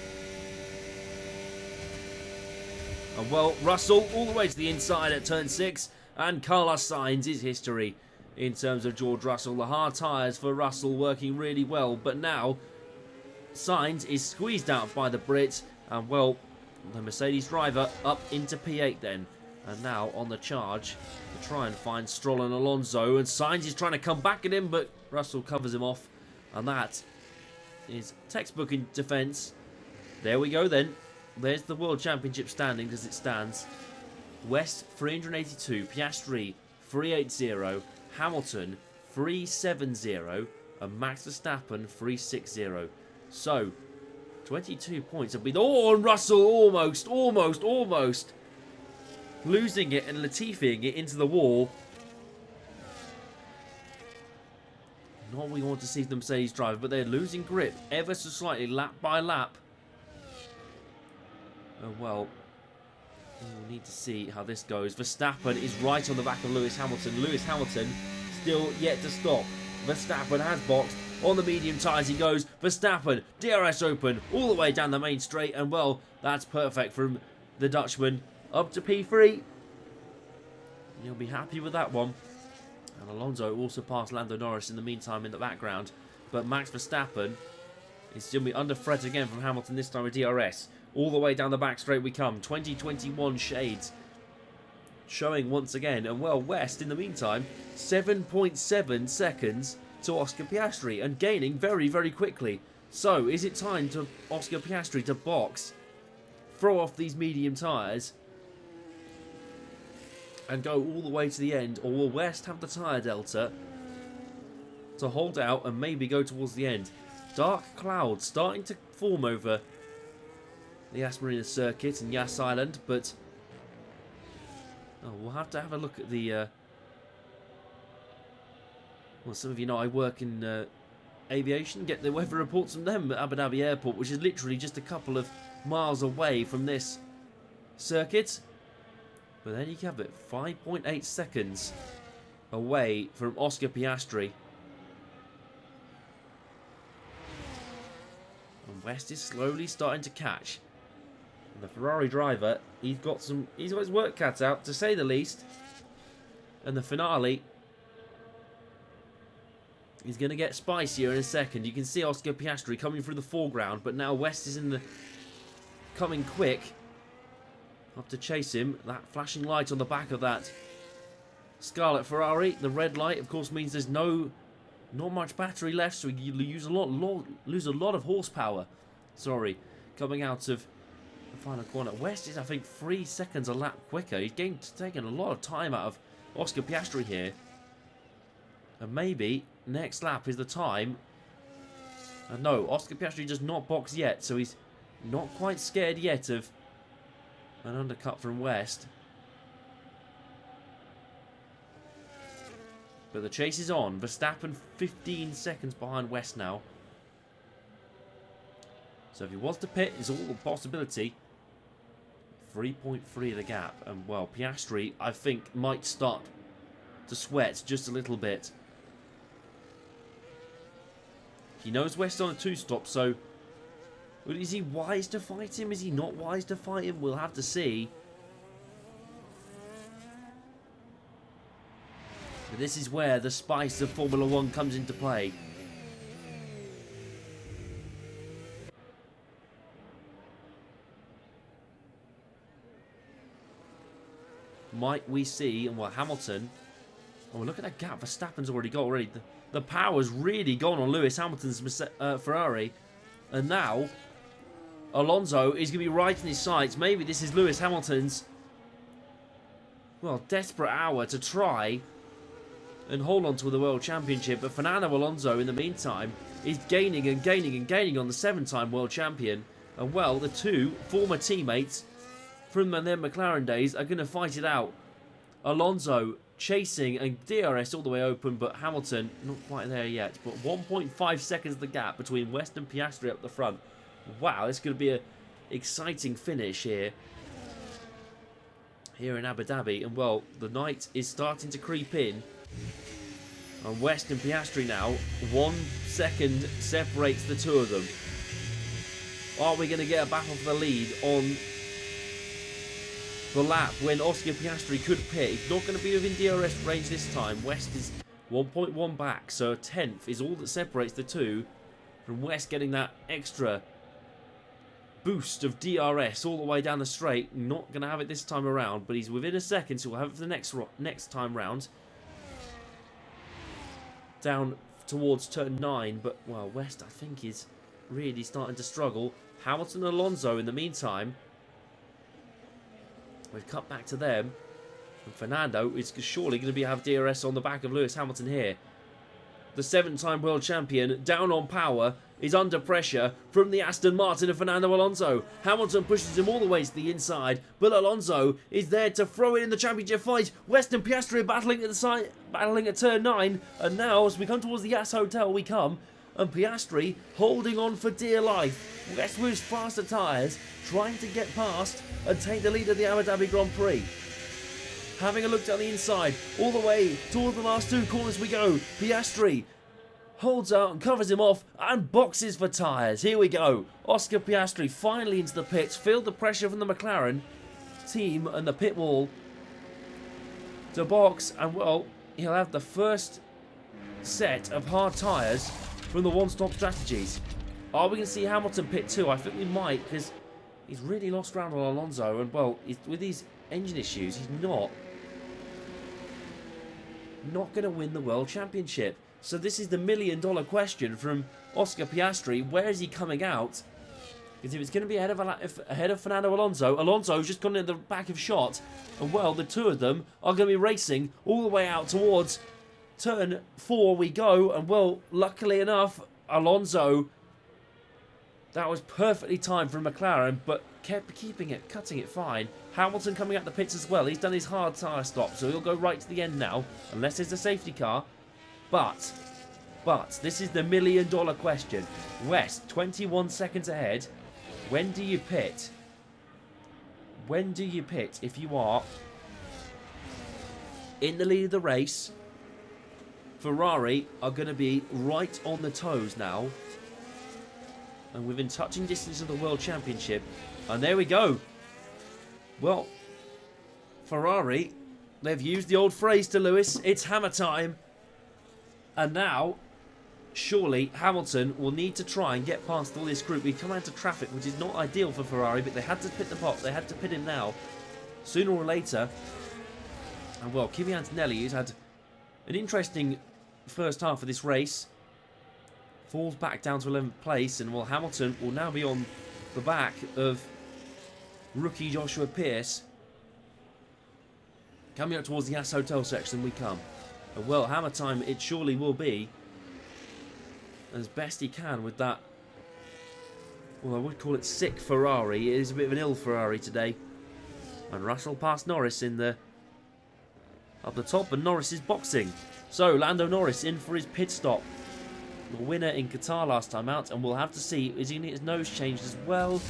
And, well, Russell all the way to the inside at turn 6. And Carlos Sainz is history in terms of George Russell. The hard tyres for Russell working really well. But now, Sainz is squeezed out by the Brit. And, well, the Mercedes driver up into P8 then. And now on the charge to try and find Stroll and Alonso. And Sainz is trying to come back at him, but Russell covers him off. And that is textbook in defence. There we go then. There's the World Championship standings as it stands. West 382, Piastri 380, Hamilton 370, and Max Verstappen 360. So, 22 points have been... Oh, and Russell almost losing it and Latifiing it into the wall. Not what we want to see from the Mercedes driver, but they're losing grip ever so slightly, lap by lap. Oh, well, we'll need to see how this goes. Verstappen is right on the back of Lewis Hamilton. Lewis Hamilton still yet to stop. Verstappen has boxed. On the medium tyres he goes. Verstappen, DRS open, all the way down the main straight. And, well, that's perfect from the Dutchman. Up to P3. You'll be happy with that one. And Alonso also passed Lando Norris in the meantime in the background. But Max Verstappen is still be under threat again from Hamilton, this time with DRS. All the way down the back straight we come. 2021 shades showing once again. And, well, West, in the meantime, 7.7 seconds to Oscar Piastri and gaining very, very quickly. So, is it time to Oscar Piastri to box, throw off these medium tyres, and go all the way to the end? Or will West have the tyre delta to hold out and maybe go towards the end? Dark clouds starting to form over the Yas Marina circuit and Yas Island, but we'll have to have a look at the... well, some of you know I work in aviation, get the weather reports from them at Abu Dhabi Airport, which is literally just a couple of miles away from this circuit. But then you have it, 5.8 seconds away from Oscar Piastri. And West is slowly starting to catch. And the Ferrari driver, he's got his work cut out, to say the least. And the finale is going to get spicier in a second. You can see Oscar Piastri coming through the foreground, but now West is coming quick up to chase him. That flashing light on the back of that Scarlet Ferrari. The red light, of course, means there's not much battery left, so you lose a lot of horsepower. Sorry, coming out of the final corner. West is, I think, 3 seconds a lap quicker. He's taking a lot of time out of Oscar Piastri here. And maybe next lap is the time. And no, Oscar Piastri does not box yet, so he's not quite scared yet of An undercut from West. But the chase is on. Verstappen 15 seconds behind West now. So if he wants to pit, it's all a possibility. 3.3 the gap. And, well, Piastri, I think, might start to sweat just a little bit. He knows West on a 2-stop, so... Is he wise to fight him? Is he not wise to fight him? We'll have to see. But this is where the spice of Formula 1 comes into play. Might we see, and well, Hamilton... Oh, look at that gap Verstappen's already got already. The power's really gone on Lewis Hamilton's Ferrari. And now, Alonso is going to be right in his sights. Maybe this is Lewis Hamilton's, well, desperate hour to try and hold on to the World Championship. But Fernando Alonso, in the meantime, is gaining and gaining and gaining on the 7-time World Champion. And, well, the two former teammates from their McLaren days are going to fight it out. Alonso chasing and DRS all the way open, but Hamilton not quite there yet. But 1.5 seconds the gap between West and Piastri up the front. Wow, it's going to be an exciting finish here in Abu Dhabi. And, well, the night is starting to creep in. And West and Piastri now, 1 second separates the two of them. Are we going to get a battle for the lead on the lap when Oscar Piastri could pit? He's not going to be within DRS range this time. West is 1.1 back, so a 10th is all that separates the two from West getting that extra boost of DRS all the way down the straight. Not going to have it this time around, but he's within a second, so we'll have it for the next time round. Down towards turn 9, but, well, West, I think, is really starting to struggle. Hamilton and Alonso, in the meantime, we've cut back to them. And Fernando is surely going to have DRS on the back of Lewis Hamilton here. The 7-time world champion, down on power, is under pressure from the Aston Martin of Fernando Alonso. Hamilton pushes him all the way to the inside, but Alonso is there to throw it in the championship fight. West and Piastri are battling at the side, battling at turn 9, and now as we come towards the Yas Hotel, we come, and Piastri holding on for dear life. West with his faster tyres, trying to get past and take the lead of the Abu Dhabi Grand Prix. Having a look down the inside, all the way toward the last 2 corners we go. Piastri holds out and covers him off and boxes for tyres. Here we go. Oscar Piastri finally into the pits, feel the pressure from the McLaren team and the pit wall to box, and, well, he'll have the first set of hard tyres from the one-stop strategies. Are we going to see Hamilton pit too? I think we might, because he's really lost ground on Alonso, and, well, with these engine issues, he's not going to win the World Championship. So this is the million-dollar question from Oscar Piastri. Where is he coming out? Because if it's going to be ahead of Fernando Alonso, Alonso's just gone in the back of shot, and, well, the two of them are going to be racing all the way out towards turn 4 we go, and, well, luckily enough, Alonso, that was perfectly timed from McLaren, but kept cutting it fine. Hamilton coming out the pits as well. He's done his hard tyre stop, so he'll go right to the end now, unless there's a safety car. But this is the million-dollar question. West, 21 seconds ahead. When do you pit? When do you pit if you are in the lead of the race? Ferrari are going to be right on the toes now, and within touching distance of the World Championship. And there we go. Well, Ferrari, they've used the old phrase to Lewis, it's hammer time. And now, surely, Hamilton will need to try and get past all this group. We've come out of traffic, which is not ideal for Ferrari, but they had to pit the pot. They had to pit him now, sooner or later. And, well, Kimi Antonelli, who's had an interesting first half of this race, falls back down to 11th place. And, well, Hamilton will now be on the back of rookie Joshua Pierce. Coming up towards the Yas Hotel section we come. And, well, hammer time it surely will be, as best he can with that, well, I would call it sick Ferrari. It is a bit of an ill Ferrari today. And Russell passed Norris in the up the top, and Norris is boxing. So Lando Norris in for his pit stop. The winner in Qatar last time out, and we'll have to see, is he going to get his nose changed as well?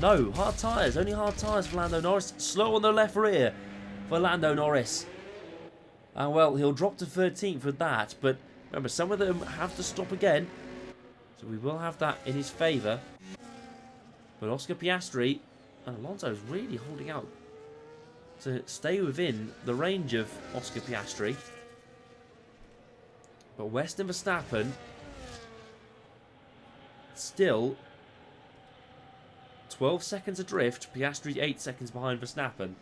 No, hard tyres, only hard tyres for Lando Norris. Slow on the left rear for Lando Norris. And well, he'll drop to 13th with that, but remember, some of them have to stop again. So we will have that in his favour. But Oscar Piastri and Alonso's really holding out to stay within the range of Oscar Piastri. But West and Verstappen still 12 seconds adrift. Piastri 8 seconds behind Verstappen. And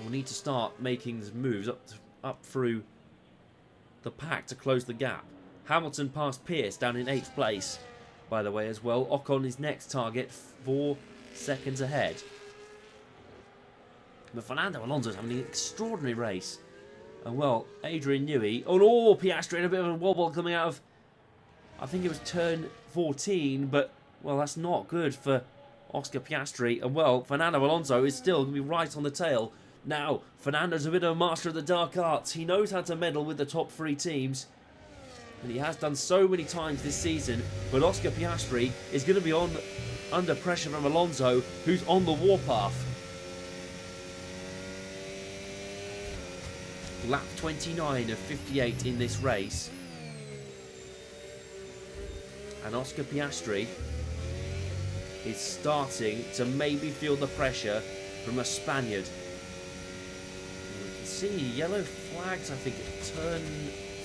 we'll need to start making these moves up through the pack to close the gap. Hamilton passed Pierce down in 8th place, by the way, as well. Ocon is next target, 4 seconds ahead. But Fernando Alonso's having an extraordinary race. And well, Adrian Newey. Oh no, Piastri in a bit of a wobble coming out of, I think it was turn 14, but well, that's not good for Oscar Piastri. And well, Fernando Alonso is still going to be right on the tail. Now, Fernando's a bit of a master of the dark arts. He knows how to meddle with the top 3 teams. And he has done so many times this season. But Oscar Piastri is going to be under pressure from Alonso, who's on the warpath. Lap 29 of 58 in this race. And Oscar Piastri is starting to maybe feel the pressure from a Spaniard. We can see yellow flags, I think, at turn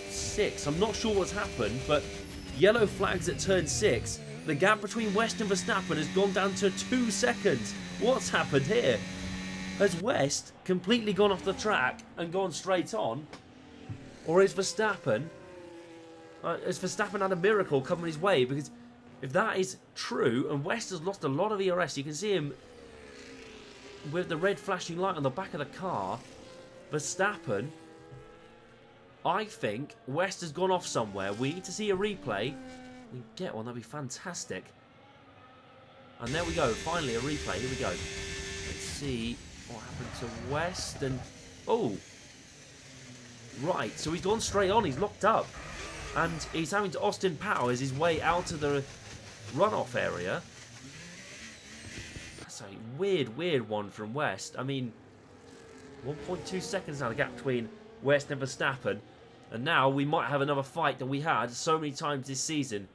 6. I'm not sure what's happened, but yellow flags at turn 6. The gap between West and Verstappen has gone down to 2 seconds. What's happened here? Has West completely gone off the track and gone straight on? Or is Verstappen... has Verstappen had a miracle coming his way? Because if that is true, and West has lost a lot of ERS, you can see him with the red flashing light on the back of the car. Verstappen, I think West has gone off somewhere. We need to see a replay. We can get one, that'd be fantastic. And there we go, finally a replay. Here we go. Let's see what happened to West. And oh, right, so he's gone straight on. He's locked up, and he's having to Austin Powers his way out of the runoff area. That's a weird one from West. I mean, 1.2 seconds now the gap between West and Verstappen, and now we might have another fight that we had so many times this season.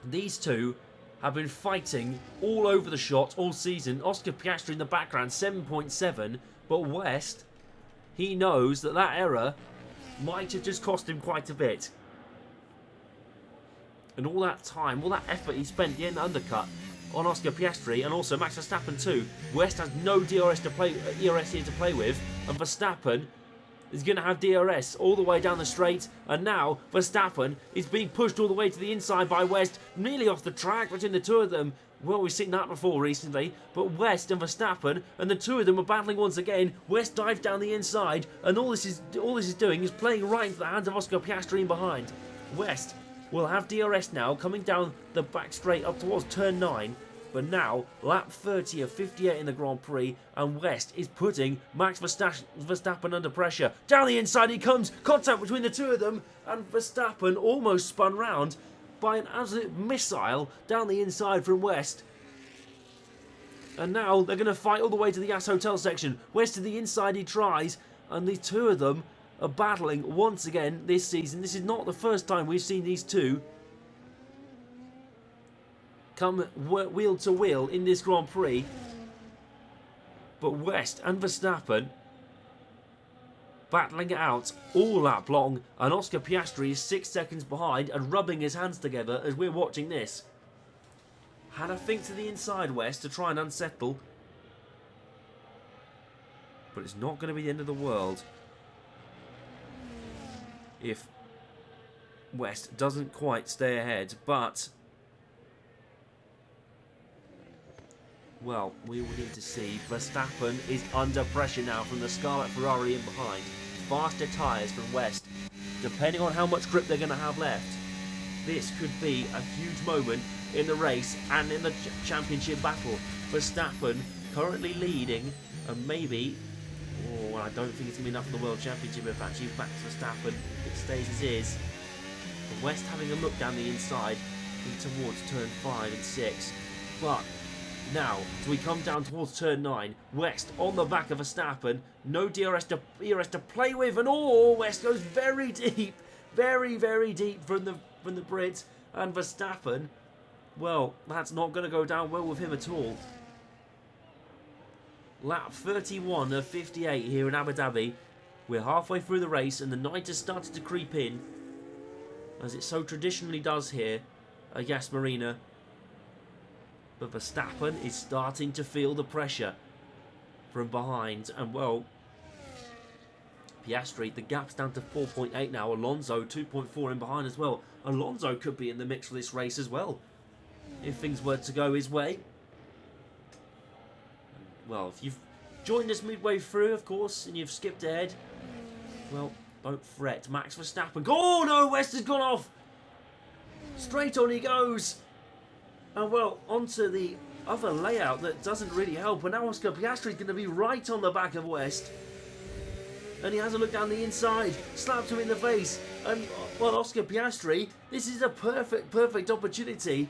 These two have been fighting all over the shot all season. Oscar Piastri in the background, 7.7, but West, he knows that that error might have just cost him quite a bit. And all that time, all that effort he spent getting the undercut on Oscar Piastri, and also Max Verstappen too. West has no ERS here to play with, and Verstappen is going to have DRS all the way down the straight, and now Verstappen is being pushed all the way to the inside by West, nearly off the track between the two of them. Well, we've seen that before recently, but West and Verstappen, and the two of them are battling once again. West dives down the inside, and all this is doing is playing right into the hands of Oscar Piastri in behind. West will have DRS now, coming down the back straight up towards turn 9. But now, lap 30 of 58 in the Grand Prix, and West is putting Max Verstappen under pressure. Down the inside he comes, contact between the two of them, and Verstappen almost spun round by an absolute missile down the inside from West. And now they're going to fight all the way to the Yas Hotel section. West to the inside he tries, and the two of them are battling once again this season. This is not the first time we've seen these two come wheel to wheel in this Grand Prix. But West and Verstappen battling it out all lap long, and Oscar Piastri is 6 seconds behind and rubbing his hands together as we're watching this. Had a think to the inside, West, to try and unsettle, but it's not going to be the end of the world if West doesn't quite stay ahead. But well, we will need to see. Verstappen is under pressure now from the Scarlet Ferrari in behind. Faster tyres from West, depending on how much grip they're going to have left. this could be a huge moment in the race and in the championship battle. Verstappen currently leading, and maybe, oh, I don't think it's going to be enough for the World Championship if actually Max Verstappen, it stays as is. And West having a look down the inside towards turn 5 and 6. But now, as we come down towards turn 9, West on the back of Verstappen, no DRS to play with, and oh, West goes very deep, very, very deep from the Brit, and Verstappen, well, that's not going to go down well with him at all. Lap 31 of 58 here in Abu Dhabi. We're halfway through the race, and the night has started to creep in, as it so traditionally does here at Yas Marina. But Verstappen is starting to feel the pressure from behind. And, well, Piastri, the gap's down to 4.8 now. Alonso, 2.4 in behind as well. Alonso could be in the mix for this race as well, if things were to go his way. Well, if you've joined us midway through, of course, and you've skipped ahead, well, don't fret. Max Verstappen. Oh, no, West has gone off. Straight on he goes. And, well, onto the other layout that doesn't really help. And now Oscar Piastri is going to be right on the back of West. And he has a look down the inside. Slaps him in the face. And, well, Oscar Piastri, this is a perfect opportunity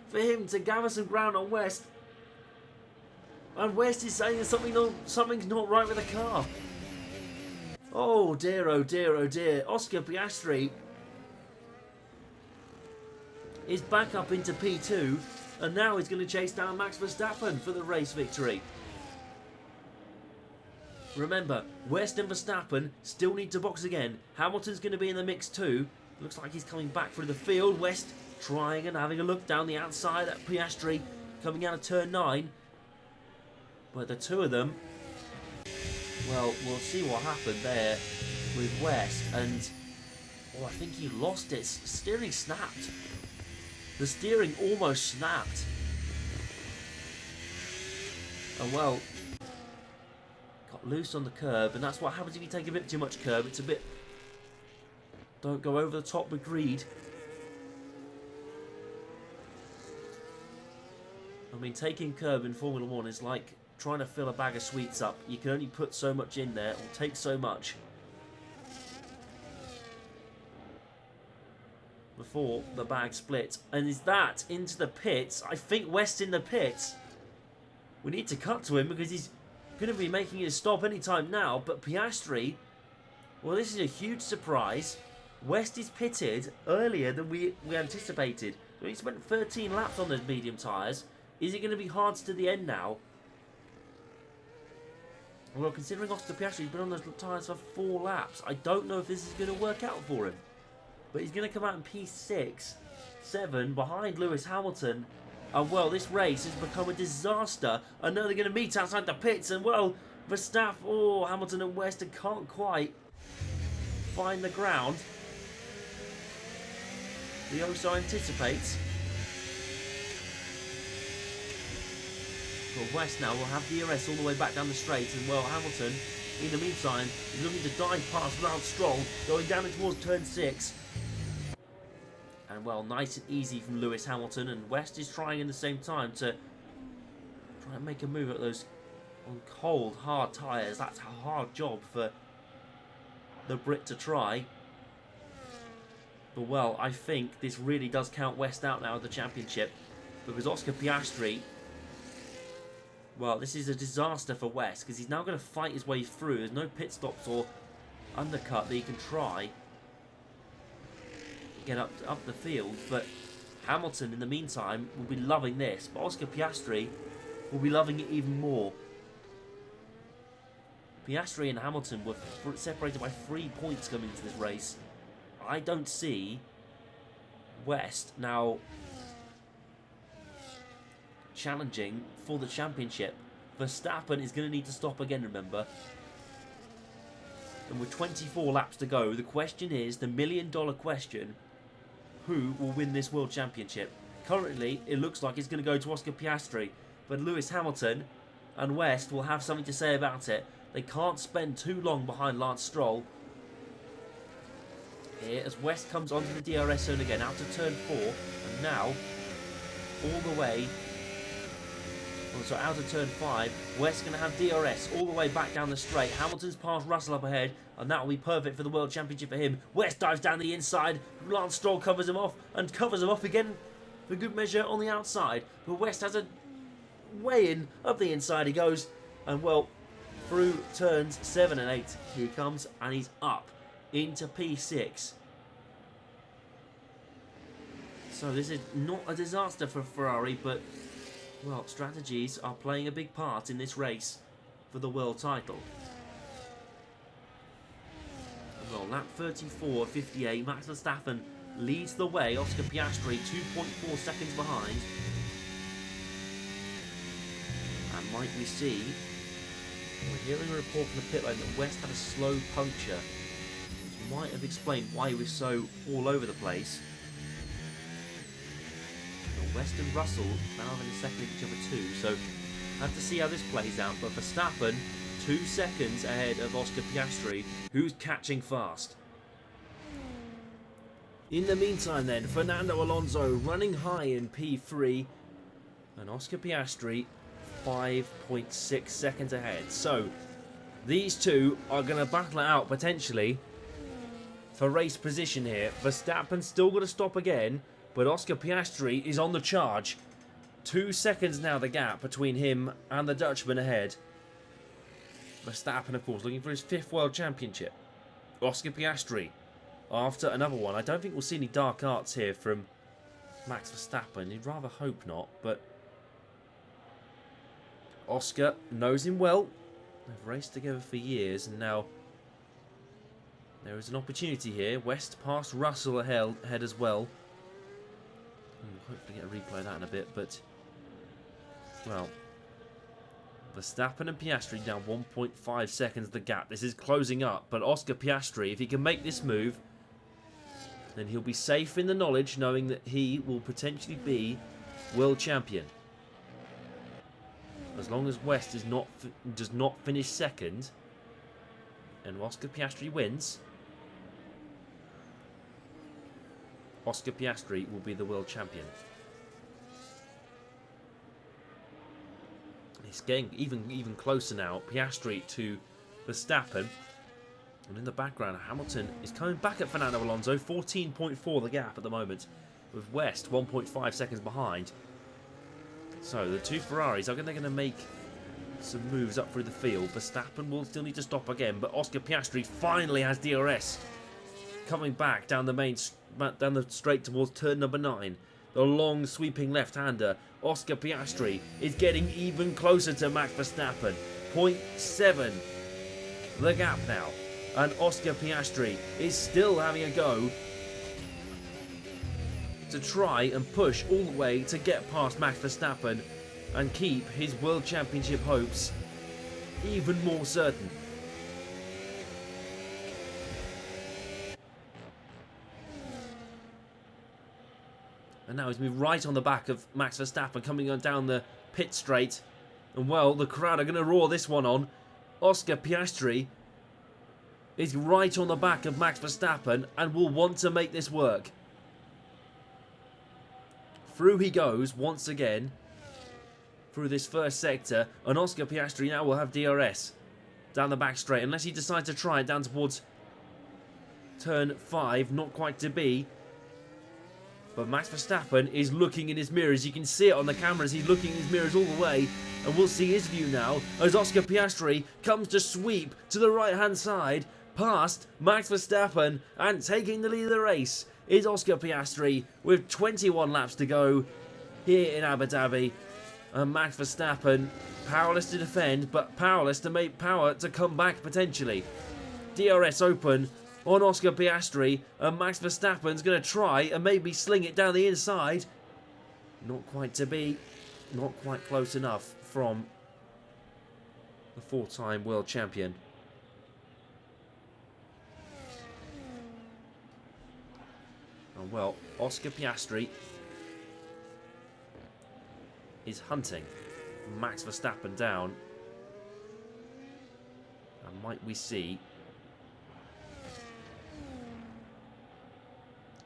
for him to gather some ground on West. And West is saying something's not right with the car. Oh, dear, oh, dear, oh, dear. Oscar Piastri is back up into P2, and now he's going to chase down Max Verstappen for the race victory. Remember, West and Verstappen still need to box again. Hamilton's going to be in the mix too. Looks like he's coming back through the field. West trying and having a look down the outside at Piastri coming out of turn 9. But the two of them, well, we'll see what happened there with West. And, oh, I think he lost it. Steering snapped. The steering almost snapped. And, well, got loose on the curb. And that's what happens if you take a bit too much curb. It's a bit... Don't go over the top with greed. I mean, taking curb in Formula 1 is like trying to fill a bag of sweets up. You can only put so much in there, or take so much before the bag splits. And is that into the pits? I think West in the pits. We need to cut to him because he's going to be making his stop anytime now. But Piastri, well, this is a huge surprise. West is pitted earlier than we anticipated. So he spent 13 laps on those medium tyres. Is it going to be hard to the end now? Well, considering Oscar Piastri's been on those tyres for 4 laps, I don't know if this is going to work out for him. But he's going to come out in P6, 7, behind Lewis Hamilton. And, well, this race has become a disaster. I know they're going to meet outside the pits. And, well, Verstappen, oh, Hamilton and West can't quite find the ground. The also anticipates. But West now will have DRS all the way back down the straight. And, well, Hamilton, in the meantime, is looking to dive past Lance Stroll, going down towards turn 6. And, well, nice and easy from Lewis Hamilton. And West is trying in the same time to try and make a move at those on cold, hard tyres. That's a hard job for the Brit to try. But, well, I think this really does count West out now of the championship. Because Oscar Piastri, well, this is a disaster for West. Because he's now going to fight his way through. There's no pit stops or undercut that he can try. Get up the field. But Hamilton, in the meantime, will be loving this. But Oscar Piastri will be loving it even more. Piastri and Hamilton were separated by 3 points coming into this race. I don't see West now challenging for the championship. Verstappen is going to need to stop again, remember. And with 24 laps to go, the question is, the $1 million question, who will win this World Championship? Currently, it looks like it's going to go to Oscar Piastri, but Lewis Hamilton and West will have something to say about it. They can't spend too long behind Lance Stroll. here as West comes onto the DRS zone again, out to turn 4, and now all the way, so out of turn 5, West's going to have DRS all the way back down the straight. Hamilton's passed Russell up ahead, and that will be perfect for the World Championship for him. West dives down the inside, Lance Stroll covers him off, and covers him off again for good measure on the outside. But West has a way in, up the inside he goes, and well, through turns 7 and 8, here he comes, and he's up into P6. So this is not a disaster for Ferrari, but well, strategies are playing a big part in this race for the world title. Well, lap 34.58, Max Verstappen leads the way. Oscar Piastri 2.4 seconds behind. And might we see, we're hearing a report from the pit lane that West had a slow puncture, which might have explained why he was so all over the place. West and Russell now having a second of each other too, so have to see how this plays out. But Verstappen 2 seconds ahead of Oscar Piastri, who's catching fast. In the meantime then, Fernando Alonso running high in P3 and Oscar Piastri 5.6 seconds ahead. So these two are going to battle it out potentially for race position here. Verstappen's still got to stop again, but Oscar Piastri is on the charge. 2 seconds now the gap between him and the Dutchman ahead. Verstappen, of course, looking for his 5th World Championship. Oscar Piastri after another one. I don't think we'll see any dark arts here from Max Verstappen. You'd rather hope not, but Oscar knows him well. They've raced together for years, and now there is an opportunity here. West past Russell ahead as well. We'll hopefully get a replay of that in a bit, but well, Verstappen and Piastri down 1.5 seconds the gap. This is closing up, but Oscar Piastri, if he can make this move, then he'll be safe in the knowledge knowing that he will potentially be world champion. As long as West does not finish second and Oscar Piastri wins, Oscar Piastri will be the world champion. It's getting even closer now. Piastri to Verstappen. And in the background, Hamilton is coming back at Fernando Alonso. 14.4 the gap at the moment, with West 1.5 seconds behind. So the two Ferraris, are they going to make some moves up through the field? Verstappen will still need to stop again, but Oscar Piastri finally has DRS. Coming back down the straight towards turn number 9. The long sweeping left-hander, Oscar Piastri, is getting even closer to Max Verstappen. 0.7 the gap now. And Oscar Piastri is still having a go to try and push all the way to get past Max Verstappen and keep his World Championship hopes even more certain. And now he's moved right on the back of Max Verstappen, coming on down the pit straight. And well, the crowd are going to roar this one on. Oscar Piastri is right on the back of Max Verstappen and will want to make this work. Through he goes once again through this first sector, and Oscar Piastri now will have DRS down the back straight, unless he decides to try it down towards turn 5. Not quite to be. But Max Verstappen is looking in his mirrors. You can see it on the cameras. He's looking in his mirrors all the way. And we'll see his view now as Oscar Piastri comes to sweep to the right-hand side past Max Verstappen, and taking the lead of the race is Oscar Piastri with 21 laps to go here in Abu Dhabi. And Max Verstappen powerless to defend, but powerless to make power to come back potentially. DRS open on Oscar Piastri, and Max Verstappen's going to try and maybe sling it down the inside. Not quite to be, not quite close enough from the 4-time world champion. And well, Oscar Piastri is hunting Max Verstappen down. And might we see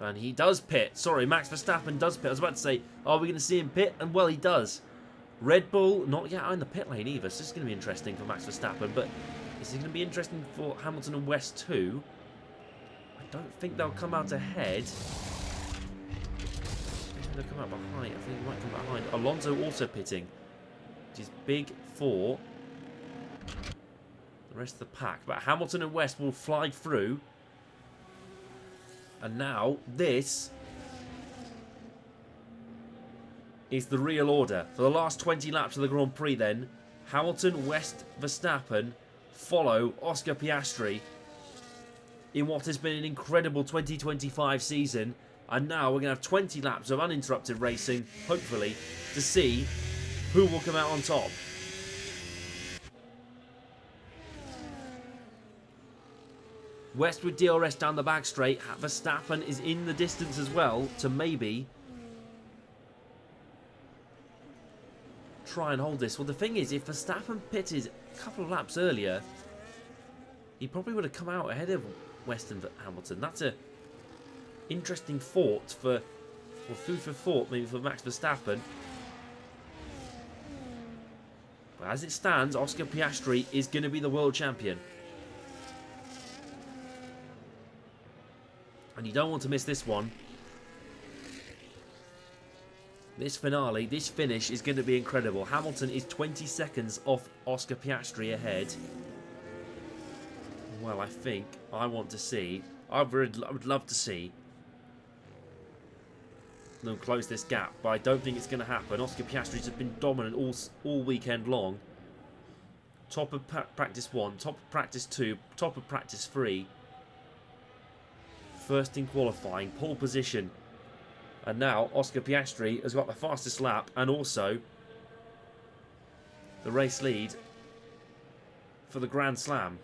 And he does pit. Sorry, Max Verstappen does pit. I was about to say, are we going to see him pit? And well, he does. Red Bull, not yet in the pit lane either. So this is going to be interesting for Max Verstappen. But is it going to be interesting for Hamilton and West too? I don't think they'll come out ahead. They'll come out behind. I think they might come out behind. Alonso also pitting, which is big for the rest of the pack. But Hamilton and West will fly through. And now this is the real order. For the last 20 laps of the Grand Prix then, Hamilton, West, Verstappen follow Oscar Piastri in what has been an incredible 2025 season. And now we're going to have 20 laps of uninterrupted racing, hopefully, to see who will come out on top. West with DRS down the back straight. Verstappen is in the distance as well to maybe try and hold this. Well, the thing is, if Verstappen pitted a couple of laps earlier, he probably would have come out ahead of West and Hamilton. That's a interesting thought for, or food for thought maybe for Max Verstappen. But as it stands, Oscar Piastri is going to be the world champion. And you don't want to miss this one. This finale, this finish is going to be incredible. Hamilton is 20 seconds off Oscar Piastri ahead. Well, I think I want to see, I would love to see them close this gap, but I don't think it's going to happen. Oscar Piastri's have been dominant all weekend long. Top of practice 1, top of practice 2, top of practice 3. First in qualifying, pole position. And now Oscar Piastri has got the fastest lap and also the race lead for the Grand Slam.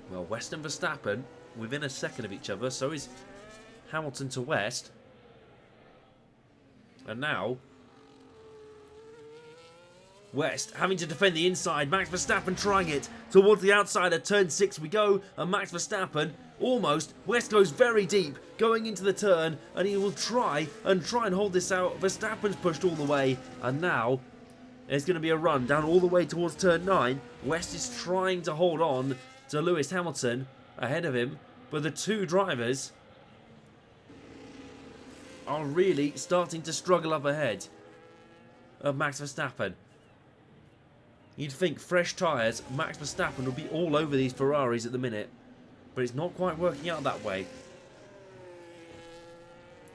Well, West and Verstappen within a second of each other, so is Hamilton to West. And now West having to defend the inside. Max Verstappen trying it towards the outside. At turn 6 we go, and Max Verstappen almost. West goes very deep going into the turn, and he will try and hold this out. Verstappen's pushed all the way, and now there's going to be a run down all the way towards turn 9. West is trying to hold on to Lewis Hamilton ahead of him, but the two drivers are really starting to struggle up ahead of Max Verstappen. You'd think fresh tyres, Max Verstappen would be all over these Ferraris at the minute, but it's not quite working out that way.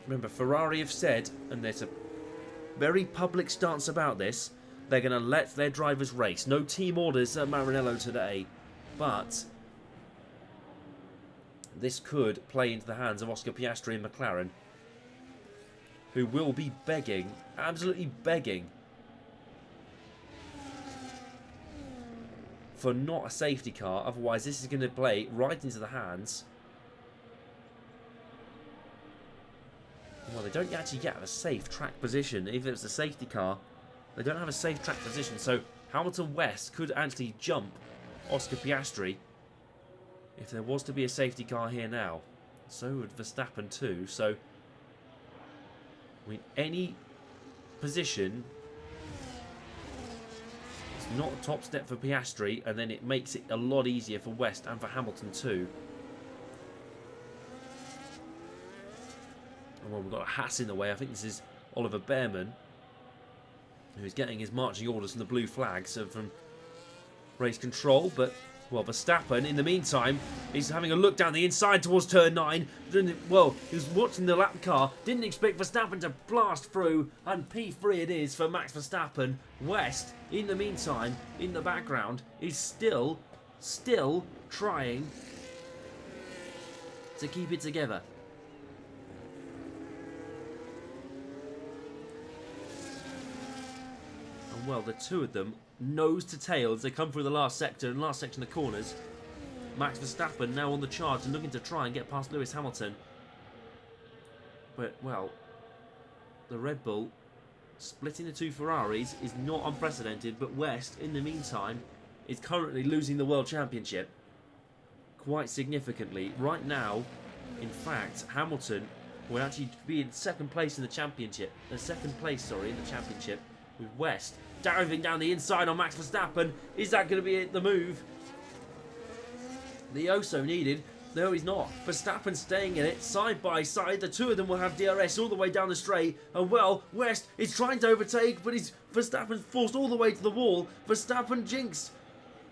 Remember, Ferrari have said, and there's a very public stance about this, they're going to let their drivers race. No team orders at Maranello today, but this could play into the hands of Oscar Piastri and McLaren, who will be begging, absolutely begging, for not a safety car. Otherwise this is going to play right into the hands. Well, they don't actually get a safe track position. Even if it's a safety car, they don't have a safe track position. So Hamilton West could actually jump Oscar Piastri if there was to be a safety car here now. So would Verstappen too. So I mean, any position, not a top step for Piastri, and then it makes it a lot easier for West and for Hamilton too. And well, we've got a Haas in the way. I think this is Oliver Behrman, who's getting his marching orders from the blue flags from race control. But well, Verstappen in the meantime is having a look down the inside towards turn 9. Well, he was watching the lap car, didn't expect Verstappen to blast through, and P3 it is for Max Verstappen. West, in the meantime, in the background, is still trying to keep it together. And well, the two of them nose to tail as they come through the last sector and last section of the corners. Max Verstappen now on the charge and looking to try and get past Lewis Hamilton. But, well, the Red Bull splitting the two Ferraris is not unprecedented, but West, in the meantime, is currently losing the World Championship. quite significantly. Right now, in fact, Hamilton will actually be in second place in the championship. Second place, sorry, in the championship with West diving down the inside on Max Verstappen. Is that going to be the move? The oh-so needed. No, he's not. Verstappen staying in it, side by side. The two of them will have DRS all the way down the straight. And well, West is trying to overtake, but Verstappen's forced all the way to the wall. Verstappen jinx.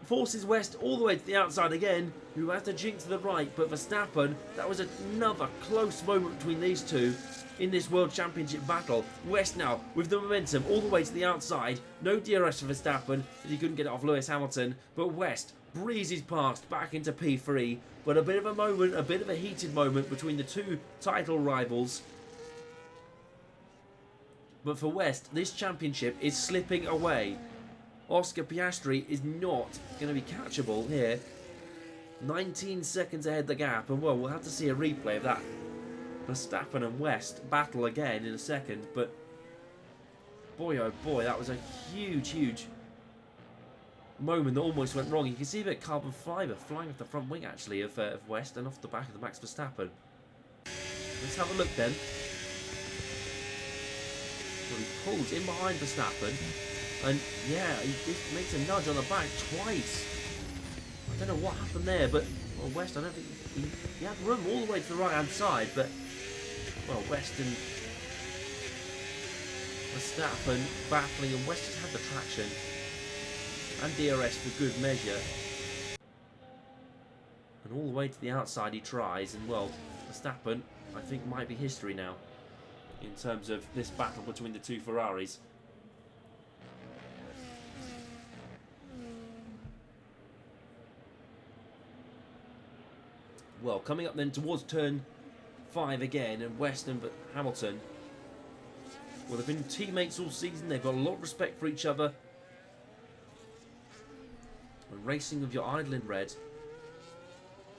Forces West all the way to the outside again, who has to jinx to the right. But Verstappen, that was another close moment between these two in this World Championship battle. West now with the momentum all the way to the outside. No DRS for Verstappen, as he couldn't get it off Lewis Hamilton. But West breezes past back into P3. But a bit of a moment, a bit of a heated moment between the two title rivals. But for West, this championship is slipping away. Oscar Piastri is not going to be catchable here. 19 seconds ahead the gap, and well, we'll have to see a replay of that Verstappen and West battle again in a second. But boy, oh boy, that was a huge moment that almost went wrong. You can see a bit of carbon fibre flying off the front wing actually of West and off the back of the Max Verstappen. Let's have a look then. Well, he pulls in behind Verstappen. And yeah, he makes a nudge on the back twice. I don't know what happened there, but well, West, I don't think he had room all the way to the right hand side, but well, West and Verstappen battling, and West just had the traction and DRS for good measure. And all the way to the outside he tries, and well, Verstappen, I think, might be history now in terms of this battle between the two Ferraris. Well, coming up then towards turn 5 again, and West and Hamilton, well, they've been teammates all season. They've got a lot of respect for each other. And racing with your idol in red.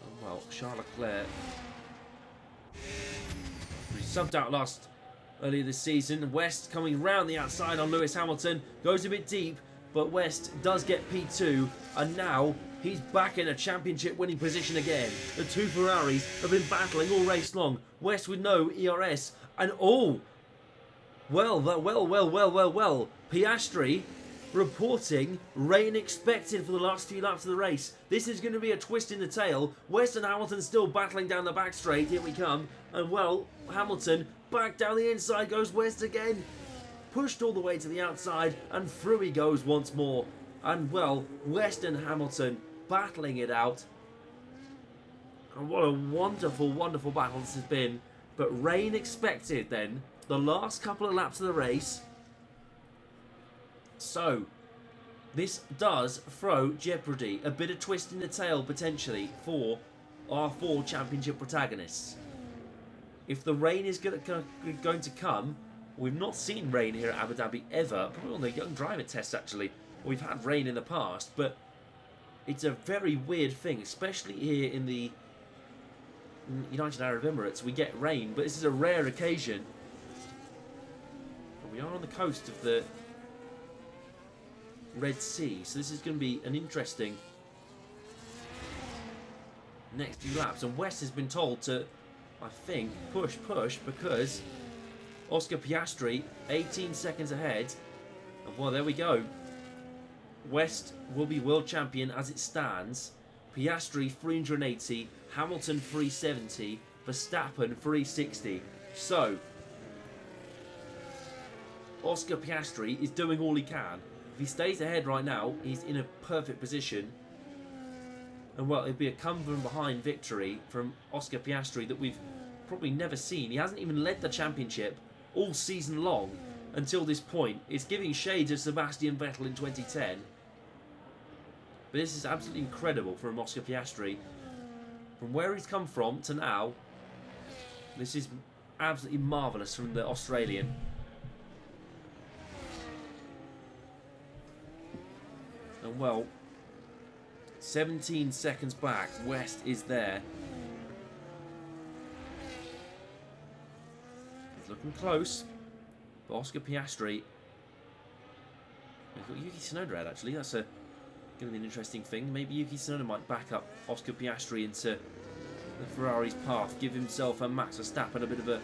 Oh, well, Charles Leclerc, he subbed out earlier this season. West coming round the outside on Lewis Hamilton, goes a bit deep, but West does get P2, and now he's back in a championship winning position again. The two Ferraris have been battling all race long. West with no ERS, and well. Piastri reporting rain expected for the last few laps of the race. This is going to be a twist in the tail. West and Hamilton still battling down the back straight. Here we come. And well, Hamilton back down the inside goes West again. Pushed all the way to the outside, and through he goes once more. And well, West and Hamilton battling it out. And what a wonderful battle this has been. But rain expected then, the last couple of laps of the race. So, this does throw jeopardy, a bit of twist in the tail potentially for our 4 championship protagonists. If the rain is going to come, we've not seen rain here at Abu Dhabi ever, probably on the young driver test actually. We've had rain in the past, but it's a very weird thing, especially here in the United Arab Emirates. We get rain, but this is a rare occasion. And we are on the coast of the Red Sea, so this is going to be an interesting next few laps. And West has been told to, I think, push, because Oscar Piastri 18 seconds ahead. And well, there we go. West will be world champion as it stands. Piastri 380, Hamilton 370, Verstappen 360. So, Oscar Piastri is doing all he can. If he stays ahead right now, he's in a perfect position. And well, it'd be a come from behind victory from Oscar Piastri that we've probably never seen. He hasn't even led the championship all season long until this point. It's giving shades of Sebastian Vettel in 2010. But this is absolutely incredible from Oscar Piastri. From where he's come from to now, this is absolutely marvellous from the Australian. And well, 17 seconds back, West is there. He's looking close. But Oscar Piastri, he's got Yuki Tsunoda out actually. That's a Going to be an interesting thing. Maybe Yuki Tsunoda might back up Oscar Piastri into the Ferrari's path, give himself and Max Verstappen a bit of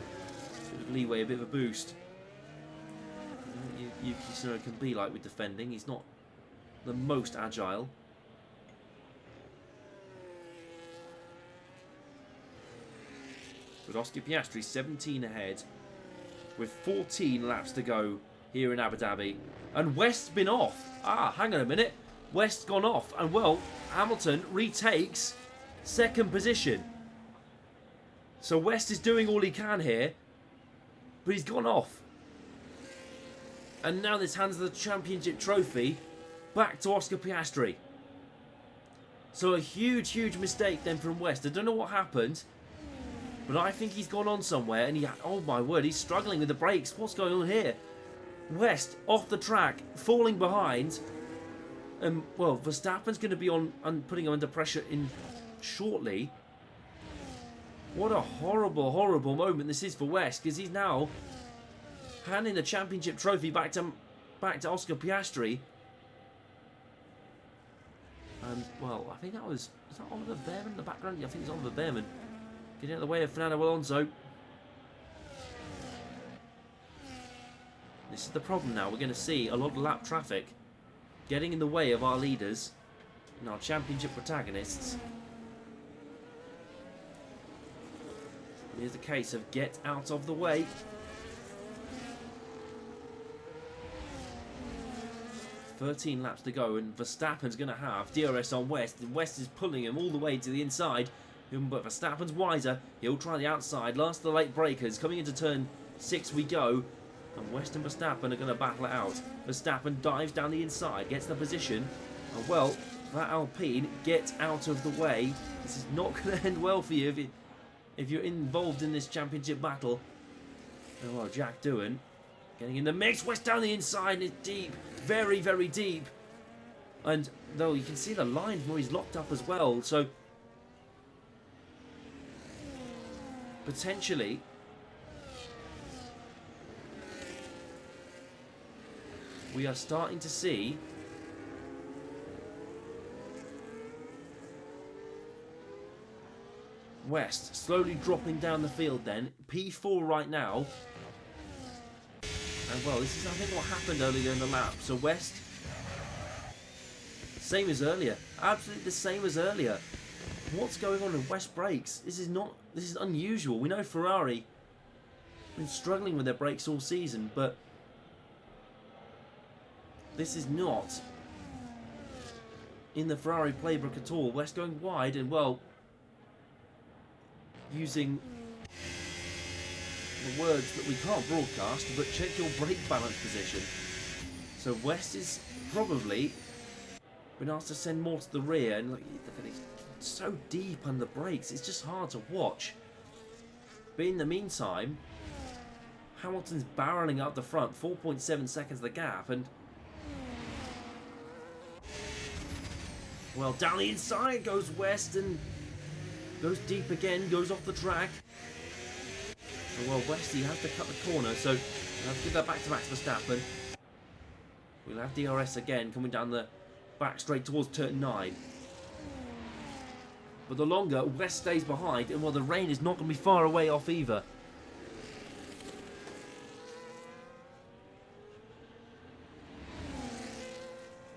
leeway, a bit of a boost. Yuki Tsunoda can be like with defending. He's not the most agile. But Oscar Piastri 17 ahead with 14 laps to go here in Abu Dhabi. And West's been off. Ah, hang on a minute. West's gone off. And well, Hamilton retakes second position. So West is doing all he can here. But he's gone off. And now this hands the championship trophy back to Oscar Piastri. So a huge, huge mistake then from West. I don't know what happened. But I think he's gone on somewhere. And oh my word, he's struggling with the brakes. What's going on here? West off the track, falling behind. And well, Verstappen's going to be on and putting him under pressure in shortly. What a horrible, horrible moment this is for West, because he's now handing the championship trophy back to Oscar Piastri. And well, I think that was that Oliver Behrman in the background? Yeah, I think it's Oliver Behrman getting out of the way of Fernando Alonso. This is the problem now. We're going to see a lot of lap traffic getting in the way of our leaders and our championship protagonists. Here's the case of get out of the way. "13 laps to go, and Verstappen's going to have DRS on West. And West is pulling him all the way to the inside. But Verstappen's wiser. He'll try the outside. Last of the late breakers. Coming into turn 6 we go. And West and Verstappen are going to battle it out. Verstappen dives down the inside, gets the position. And well, that Alpine gets out of the way. This is not going to end well for you if you're involved in this championship battle. Oh, well, Jack Doohan getting in the mix. West down the inside, it's deep. Very, very deep. And though you can see the line where he's locked up as well. So potentially we are starting to see West slowly dropping down the field then. P4 right now. And well, this is I think what happened earlier in the lap. So West, same as earlier. Absolutely the same as earlier. What's going on with West brakes? This is unusual. We know Ferrari have been struggling with their brakes all season, but this is not in the Ferrari playbook at all. West going wide and well, using the words that we can't broadcast, but check your brake balance position. So West is probably been asked to send more to the rear, and look at it, it's so deep under the brakes, it's just hard to watch. But in the meantime, Hamilton's barreling up the front, 4.7 seconds the gap, and well, down the inside goes West and goes deep again, goes off the track. And well, Westie has to cut the corner, so we'll have to give that back to Max Verstappen. We'll have DRS again coming down the back straight towards turn 9. But the longer West stays behind, and well, the rain is not going to be far away off either.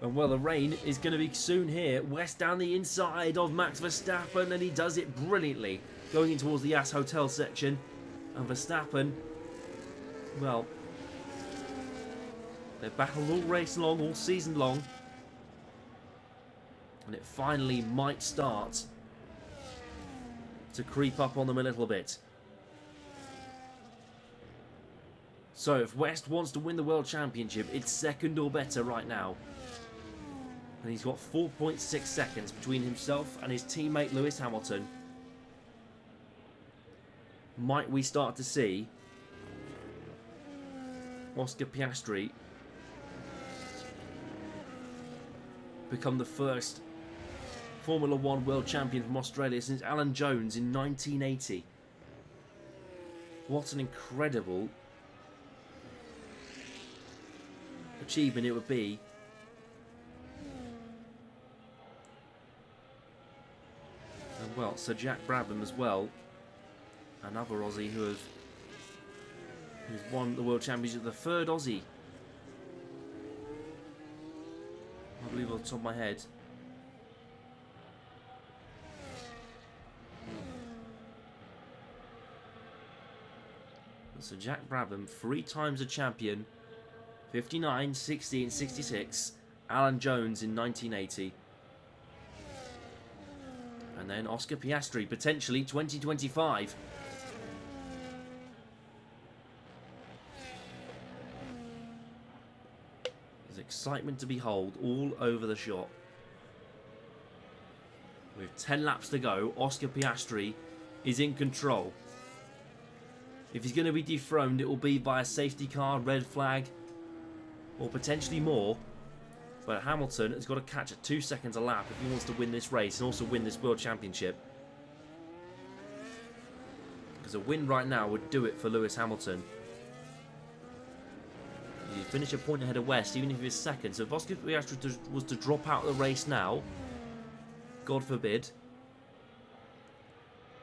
And well, the rain is going to be soon here. West down the inside of Max Verstappen, and he does it brilliantly. Going in towards the Yas Hotel section. And Verstappen, well, they've battled all race long, all season long. And it finally might start to creep up on them a little bit. So if West wants to win the World Championship, it's second or better right now. And he's got 4.6 seconds between himself and his teammate Lewis Hamilton. Might we start to see Oscar Piastri become the first Formula 1 world champion from Australia since Alan Jones in 1980? What an incredible achievement it would be well, Sir Jack Brabham as well. Another Aussie who's won the World Championship, the third Aussie, I believe, off the top of my head. So Jack Brabham, 3 times a champion, 59, 60 and 66. Alan Jones in 1980. And then Oscar Piastri, potentially 2025. There's excitement to behold all over the shop. With 10 laps to go, Oscar Piastri is in control. If he's going to be dethroned, it will be by a safety car, red flag, or potentially more. But Hamilton has got to catch at 2 seconds a lap if he wants to win this race and also win this World Championship. Because a win right now would do it for Lewis Hamilton. You finish a point ahead of West, even if he was second. So if Oscar Piastri was to drop out of the race now, God forbid,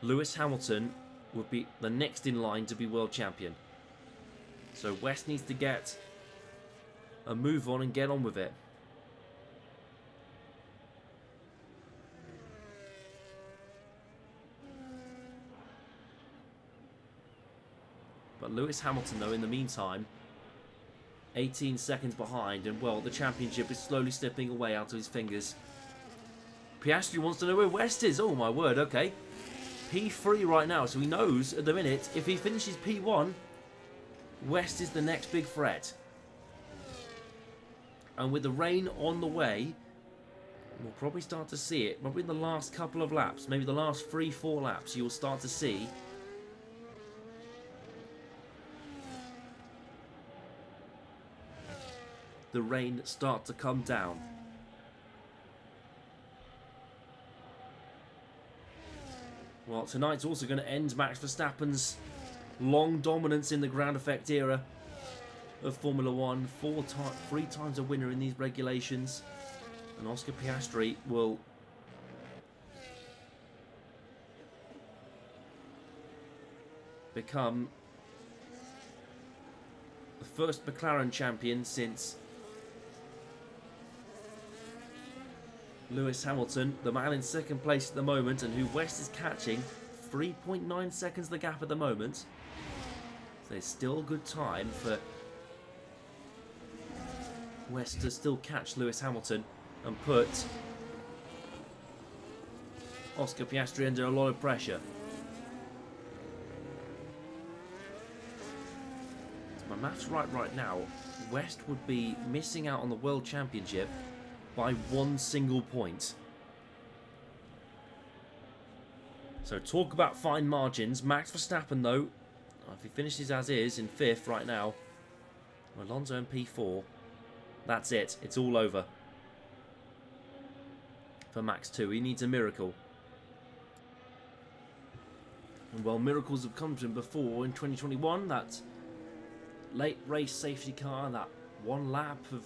Lewis Hamilton would be the next in line to be world champion. So West needs to get a move on and get on with it. But Lewis Hamilton, though, in the meantime, 18 seconds behind, and well, the championship is slowly slipping away out of his fingers. Piastri wants to know where West is. Oh my word, okay. P3 right now, so he knows at the minute if he finishes P1, West is the next big threat. And with the rain on the way, we'll probably start to see it. Probably in the last couple of laps, maybe the last 3-4 laps, you'll start to see the rain start to come down. Well, tonight's also going to end Max Verstappen's long dominance in the ground effect era of Formula 1. 3 times a winner in these regulations. And Oscar Piastri will become the first McLaren champion since Lewis Hamilton, the man in second place at the moment, and who West is catching 3.9 seconds the gap at the moment. So there's still good time for West to still catch Lewis Hamilton and put Oscar Piastri under a lot of pressure. If my maths right now, West would be missing out on the World Championship by 1 single point. So talk about fine margins. Max Verstappen, though, if he finishes as is in 5th right now, Alonso in P4, that's it. It's all over for Max 2. He needs a miracle. And well, miracles have come to him before in 2021. That late race safety car, that 1 lap of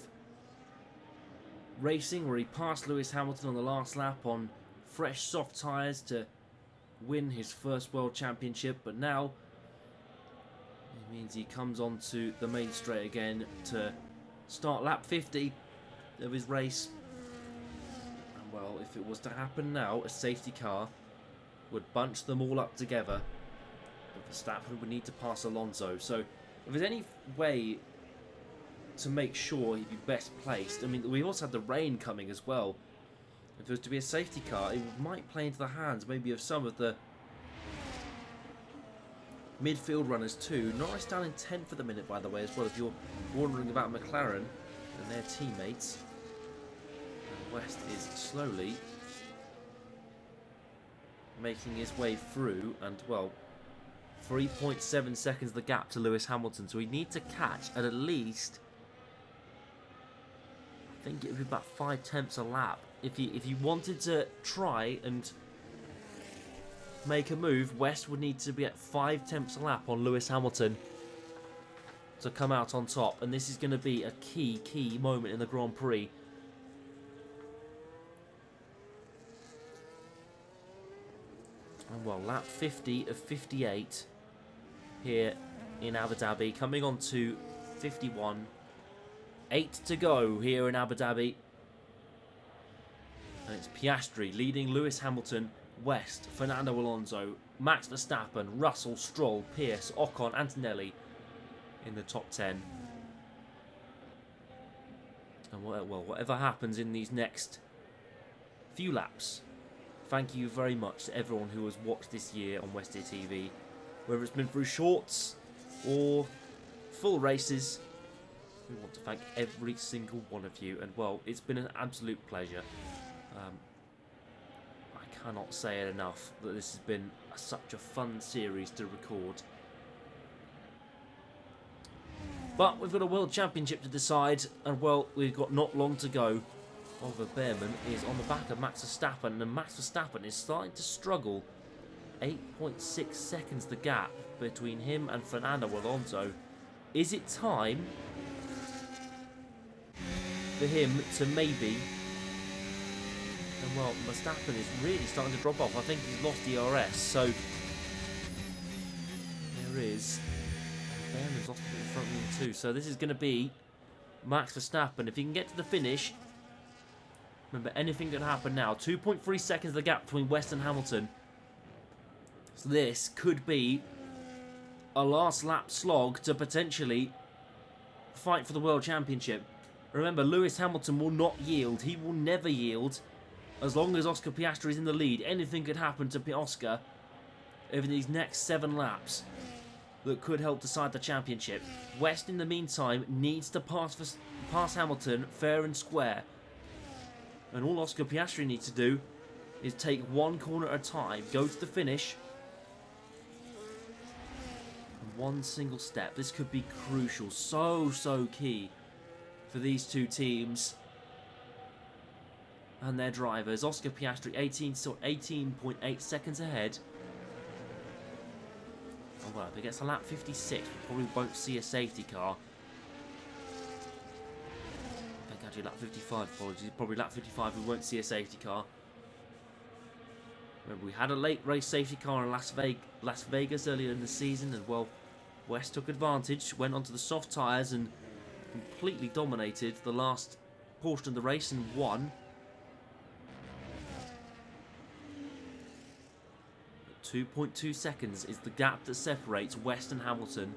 racing where he passed Lewis Hamilton on the last lap on fresh soft tyres to win his first World Championship. But now it means he comes onto the main straight again to start lap 50 of his race. And well, if it was to happen now, a safety car would bunch them all up together. But Verstappen would need to pass Alonso. So if there's any way to make sure he'd be best placed, I mean, we also had the rain coming as well. If there was to be a safety car, it might play into the hands maybe of some of the midfield runners too. Norris down in 10th at the minute, by the way, as well, if you're wondering about McLaren and their teammates. And West is slowly making his way through, and well, 3.7 seconds the gap to Lewis Hamilton, so we need to catch at least, I think it would be about 5/10 a lap. If you wanted to try and make a move, West would need to be at 5/10 a lap on Lewis Hamilton to come out on top, and this is going to be a key moment in the Grand Prix. And well, lap 50 of 58 here in Abu Dhabi, coming on to 51. 8 to go here in Abu Dhabi. And it's Piastri leading Lewis Hamilton, West, Fernando Alonso, Max Verstappen, Russell, Stroll, Pierce, Ocon, Antonelli in the top 10. And well, whatever happens in these next few laps, thank you very much to everyone who has watched this year on Westie TV, whether it's been through shorts or full races. We want to thank every single one of you, and well, it's been an absolute pleasure. I cannot say it enough that this has been such a fun series to record. But we've got a World Championship to decide, and well, we've got not long to go. Oliver Behrman is on the back of Max Verstappen, and Max Verstappen is starting to struggle. 8.6 seconds the gap between him and Fernando Alonso. Is it time for him to maybe... And well, Verstappen is really starting to drop off. I think he's lost DRS, so there is... Behrman's lost it in front of him too. So this is going to be Max Verstappen. If he can get to the finish, remember, anything can happen now. 2.3 seconds the gap between West and Hamilton. So this could be a last lap slog to potentially fight for the World Championship. Remember, Lewis Hamilton will not yield. He will never yield. As long as Oscar Piastri is in the lead, anything could happen to Oscar over these next 7 laps that could help decide the championship. West, in the meantime, needs to pass Hamilton fair and square. And all Oscar Piastri needs to do is take one corner at a time, go to the finish, and one single step. This could be crucial, so key for these two teams and their drivers. Oscar Piastri 18.8 seconds ahead. Oh well, if it gets to lap 56, we probably won't see a safety car. I think actually lap 55, apologies. Probably lap 55 we won't see a safety car. Remember, we had a late race safety car in Las Vegas earlier in the season, and well, West took advantage, went onto the soft tyres and completely dominated the last portion of the race and won. 2.2 seconds is the gap that separates West and Hamilton,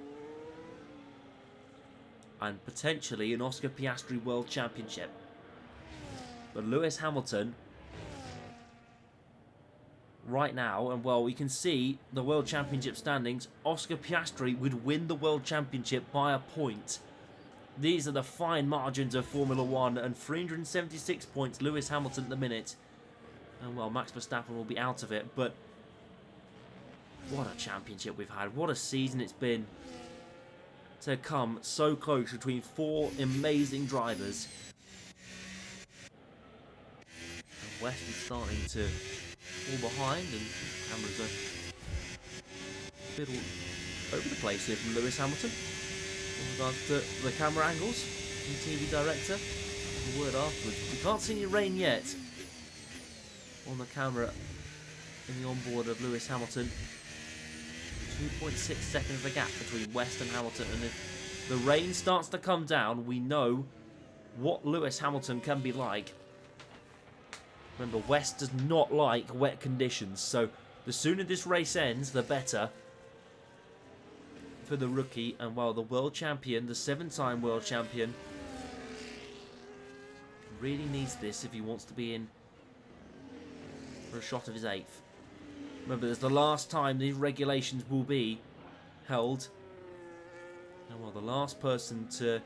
and potentially an Oscar Piastri World Championship. But Lewis Hamilton right now, and well, we can see the World Championship standings. Oscar Piastri would win the World Championship by a point. These are the fine margins of Formula 1, and 376 points Lewis Hamilton at the minute. And well, Max Verstappen will be out of it, but what a championship we've had. What a season it's been to come so close between 4 amazing drivers. And West is starting to fall behind, and cameras are a bit all over the place here from Lewis Hamilton in regards to the camera angles. The TV director, a word afterwards. We can't see any rain yet on the camera in the onboard of Lewis Hamilton. 2.6 seconds the gap between West and Hamilton, and if the rain starts to come down, we know what Lewis Hamilton can be like. Remember, West does not like wet conditions, so the sooner this race ends, the better for the rookie. And while the world champion, the 7-time world champion, really needs this if he wants to be in for a shot of his 8th. Remember, this is the last time these regulations will be held. And well, the last person to...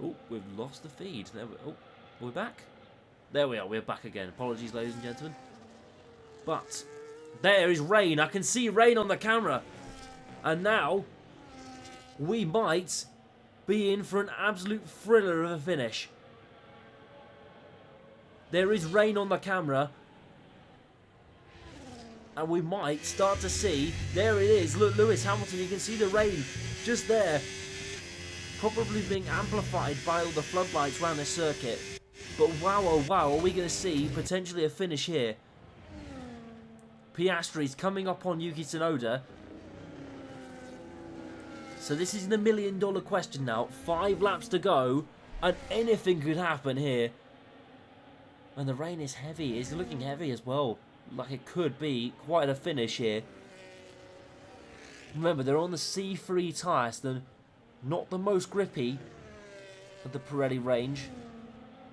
Oh, we've lost the feed. There we... Oh, we're back? There we are, we're back again. Apologies, ladies and gentlemen. But there is rain. I can see rain on the camera. And now we might be in for an absolute thriller of a finish. There is rain on the camera. And we might start to see, there it is, look, Lewis Hamilton, you can see the rain just there, probably being amplified by all the floodlights around the circuit. But wow, oh wow, are we going to see potentially a finish here? Piastri's coming up on Yuki Tsunoda. So this is the $1 million question now. 5 laps to go, and anything could happen here. And the rain is heavy. It's looking heavy as well. Like it could be quite a finish here. Remember, they're on the C3 tyres. They're not the most grippy of the Pirelli range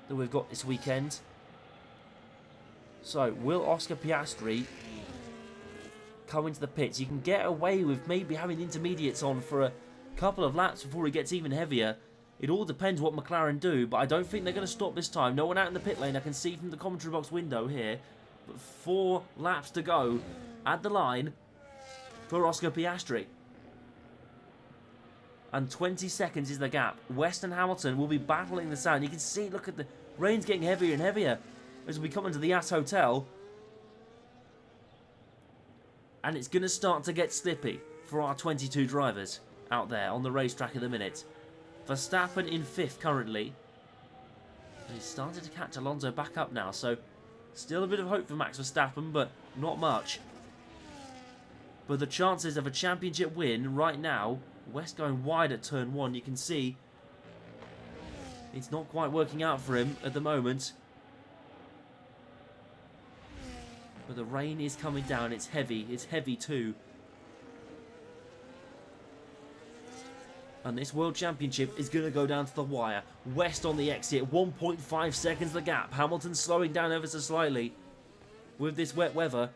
that we've got this weekend. So, will Oscar Piastri come into the pits? You can get away with maybe having the intermediates on for a couple of laps before it gets even heavier. It all depends what McLaren do, but I don't think they're going to stop this time. No one out in the pit lane, I can see from the commentary box window here. But 4 laps to go at the line for Oscar Piastri. And 20 seconds is the gap. West and Hamilton will be battling this out. You can see, look at the rain's getting heavier and heavier as we come into the Yas Hotel. And it's going to start to get slippy for our 22 drivers out there on the racetrack at the minute. Verstappen in 5th currently. And he's started to catch Alonso back up now. So still a bit of hope for Max Verstappen, but not much. But the chances of a championship win right now, West going wide at turn 1, you can see it's not quite working out for him at the moment. But the rain is coming down, it's heavy too. And this World Championship is going to go down to the wire. West on the exit, 1.5 seconds the gap. Hamilton slowing down ever so slightly with this wet weather.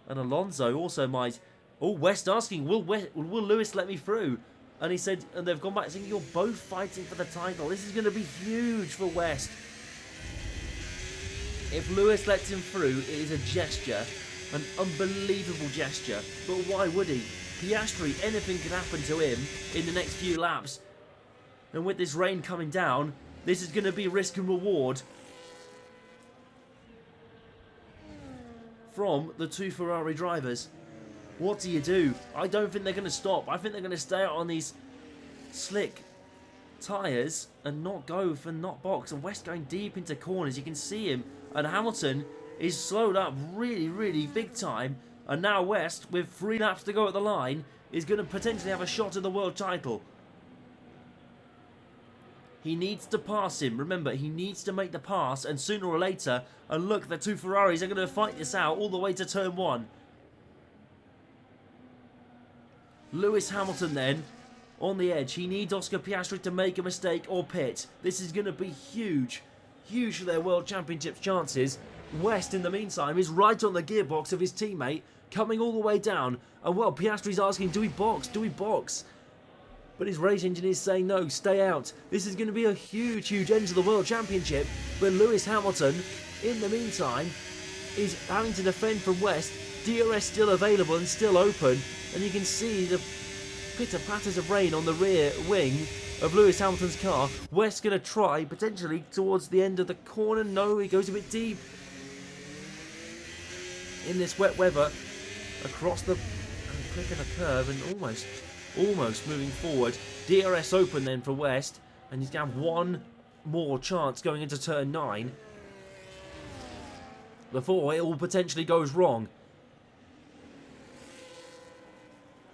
And Alonso also might... Oh, West asking, will Lewis let me through? And he said, and they've gone back saying, you're both fighting for the title. This is going to be huge for West. If Lewis lets him through, it is a gesture, an unbelievable gesture. But why would he? Piastri, anything could happen to him in the next few laps. And with this rain coming down, this is going to be risk and reward from the 2 Ferrari drivers. What do you do? I don't think they're going to stop. I think they're going to stay out on these slick tyres and not go for not box. And West going deep into corners. You can see him. And Hamilton is slowed up really, really big time. And now West, with 3 laps to go at the line, is going to potentially have a shot at the world title. He needs to pass him. Remember, he needs to make the pass. And sooner or later, and look, the 2 Ferraris are going to fight this out all the way to turn 1. Lewis Hamilton then, on the edge. He needs Oscar Piastri to make a mistake or pit. This is going to be huge. Huge for their World Championship chances. West, in the meantime, is right on the gearbox of his teammate, coming all the way down. And well, Piastri's asking, do we box? Do we box? But his race engineer is saying, no, stay out. This is going to be a huge, huge end to the World Championship. But Lewis Hamilton, in the meantime, is having to defend from West. DRS still available and still open. And you can see the pitter-patters of rain on the rear wing of Lewis Hamilton's car. West's going to try, potentially, towards the end of the corner. No, he goes a bit deep in this wet weather across the click of the curve and almost moving forward. DRS open then for West, and he's going to have one more chance going into turn 9 before it all potentially goes wrong.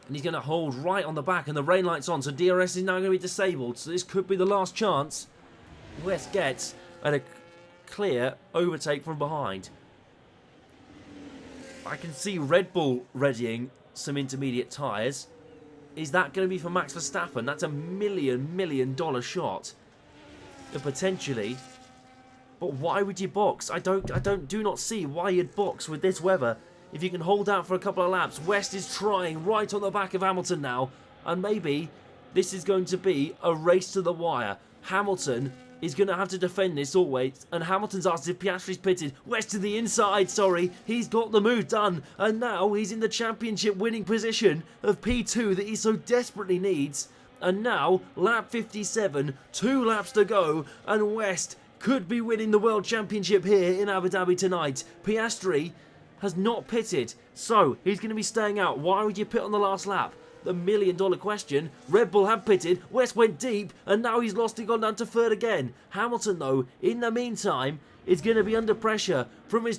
And he's going to hold right on the back, and the rain light's on, so DRS is now going to be disabled. So this could be the last chance West gets at a clear overtake from behind. I can see Red Bull readying some intermediate tyres. Is that going to be for Max Verstappen? That's $1 million shot. Potentially. But why would you box? I do not see why you'd box with this weather. If you can hold out for a couple of laps. West is trying right on the back of Hamilton now. And maybe this is going to be a race to the wire. Hamilton is going to have to defend this always. And Hamilton's asked if Piastri's pitted. West to the inside, sorry. He's got the move done. And now he's in the championship winning position of P2 that he so desperately needs. And now, lap 57, 2 laps to go. And West could be winning the World Championship here in Abu Dhabi tonight. Piastri has not pitted, so he's going to be staying out. Why would you pit on the last lap? The $1 million question. Red Bull had pitted, West went deep, and now he's lost and gone down to 3rd again. Hamilton, though, in the meantime, is going to be under pressure from his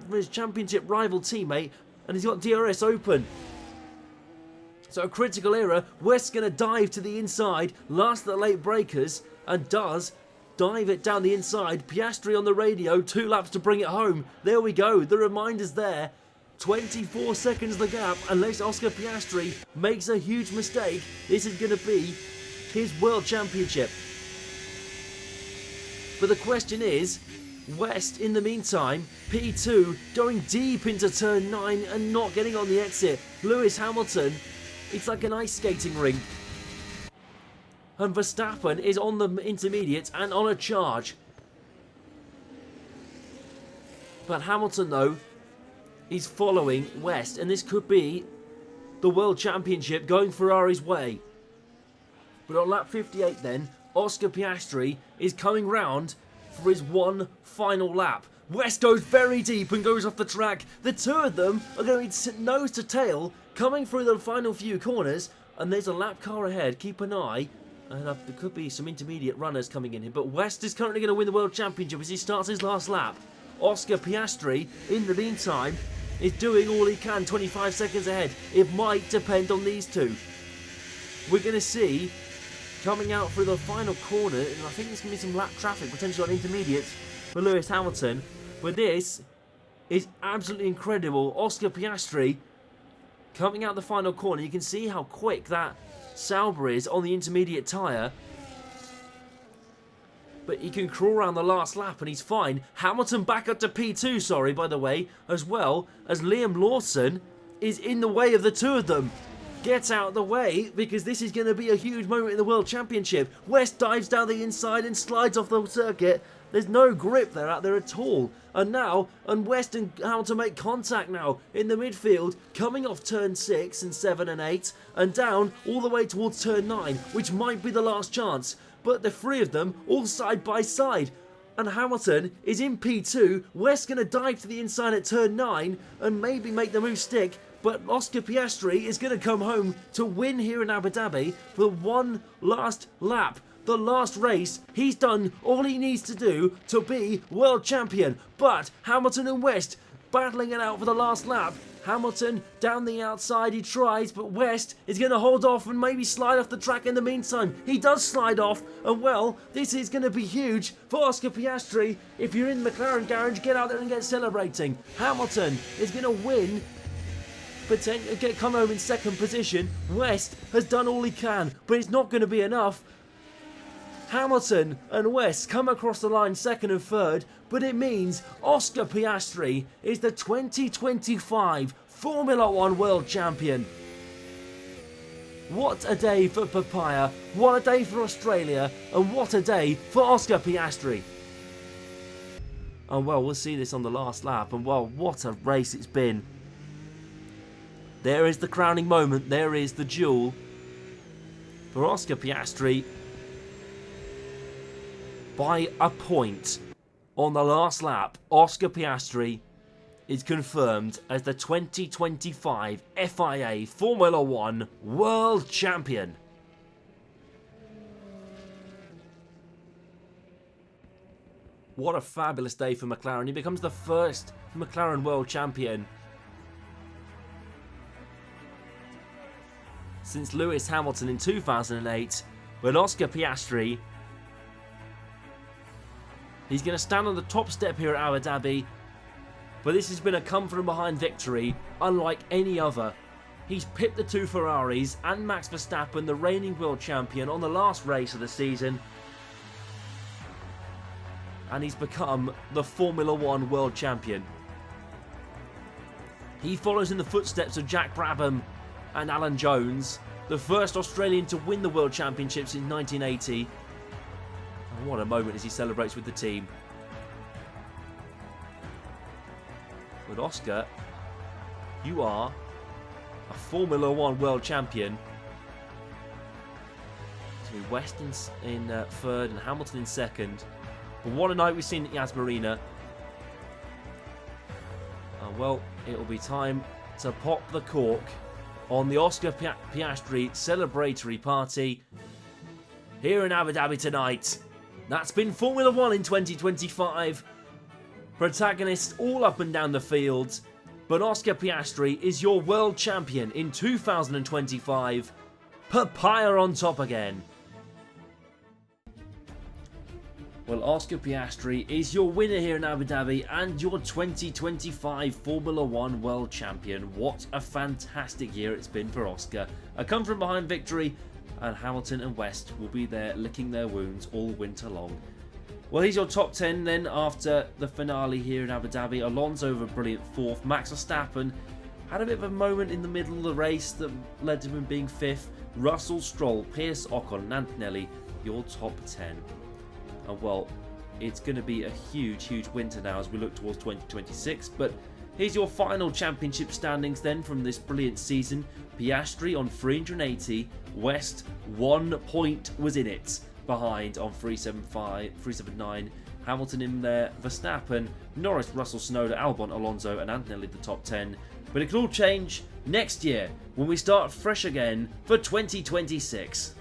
from his championship rival teammate, and he's got DRS open. So a critical error. West's going to dive to the inside, last of the late breakers, and does dive it down the inside. Piastri on the radio, 2 laps to bring it home. There we go, the reminder's there. 24 seconds the gap, unless Oscar Piastri makes a huge mistake. This is going to be his World Championship. But the question is, West, in the meantime, P2, going deep into turn 9 and not getting on the exit. Lewis Hamilton, it's like an ice skating rink. And Verstappen is on the intermediates and on a charge. But Hamilton, though, is following West, and this could be the World Championship going Ferrari's way. But on lap 58 then, Oscar Piastri is coming round for his one final lap. West goes very deep and goes off the track. The two of them are going to be nose to tail, coming through the final few corners, and there's a lap car ahead. Keep an eye, and there could be some intermediate runners coming in here, but West is currently going to win the World Championship as he starts his last lap. Oscar Piastri, in the meantime, is doing all he can, 25 seconds ahead. It might depend on these two. We're going to see, coming out through the final corner, and I think there's going to be some lap traffic, potentially on intermediates, for Lewis Hamilton. But this is absolutely incredible. Oscar Piastri coming out the final corner. You can see how quick that Sauber is on the intermediate tyre. But he can crawl around the last lap and he's fine. Hamilton back up to P2, sorry, by the way, as well as Liam Lawson is in the way of the two of them. Get out of the way, because this is going to be a huge moment in the World Championship. West dives down the inside and slides off the circuit. There's no grip there out there at all. And West and Hamilton make contact now in the midfield, coming off turn 6 and 7 and 8, and down all the way towards turn 9, which might be the last chance. But the three of them all side by side. And Hamilton is in P2. West's going to dive to the inside at turn 9 and maybe make the move stick. But Oscar Piastri is going to come home to win here in Abu Dhabi for one last lap. The last race, he's done all he needs to do to be world champion. But Hamilton and West battling it out for the last lap. Hamilton down the outside, he tries, but West is going to hold off and maybe slide off the track in the meantime. He does slide off, and well, this is going to be huge for Oscar Piastri. If you're in the McLaren garage, get out there and get celebrating. Hamilton is going to win, but come home in second position. West has done all he can, but it's not going to be enough. Hamilton and West come across the line second and third, but it means Oscar Piastri is the 2025 Formula 1 World Champion. What a day for Papaya, what a day for Australia, and what a day for Oscar Piastri. And well, we'll see this on the last lap, and well, what a race it's been. There is the crowning moment, there is the duel for Oscar Piastri. By a point on the last lap, Oscar Piastri is confirmed as the 2025 FIA Formula 1 World Champion. What a fabulous day for McLaren. He becomes the first McLaren World Champion since Lewis Hamilton in 2008, but Oscar Piastri, he's going to stand on the top step here at Abu Dhabi, but this has been a come from behind victory unlike any other. He's pipped the two Ferraris and Max Verstappen, the reigning world champion, on the last race of the season, and he's become the Formula 1 world champion. He follows in the footsteps of Jack Brabham and Alan Jones, the first Australian to win the world championships in 1980. And what a moment as he celebrates with the team. But Oscar, you are a Formula 1 world champion. So West in third and Hamilton in second. But what a night we've seen at Yas Marina. Well, it'll be time to pop the cork on the Oscar Piastri celebratory party here in Abu Dhabi tonight. That's been Formula 1 in 2025. Protagonists all up and down the field, but Oscar Piastri is your world champion in 2025. Papaya on top again. Well, Oscar Piastri is your winner here in Abu Dhabi and your 2025 Formula 1 World Champion. What a fantastic year it's been for Oscar. A come from behind victory, and Hamilton and West will be there licking their wounds all winter long. Well, he's your top 10 then after the finale here in Abu Dhabi. Alonso with a brilliant 4th. Max Verstappen had a bit of a moment in the middle of the race that led to him being 5th. Russell, Stroll, Pierce, Ocon and Antonelli, your top 10. And well, it's going to be a huge winter now as we look towards 2026. But here's your final championship standings then from this brilliant season. Piastri on 380. West 1 point was in it behind on 379. Hamilton in there. Verstappen, Norris, Russell, Snowden, Albon, Alonso and Antonelli the top 10. But it could all change next year when we start fresh again for 2026.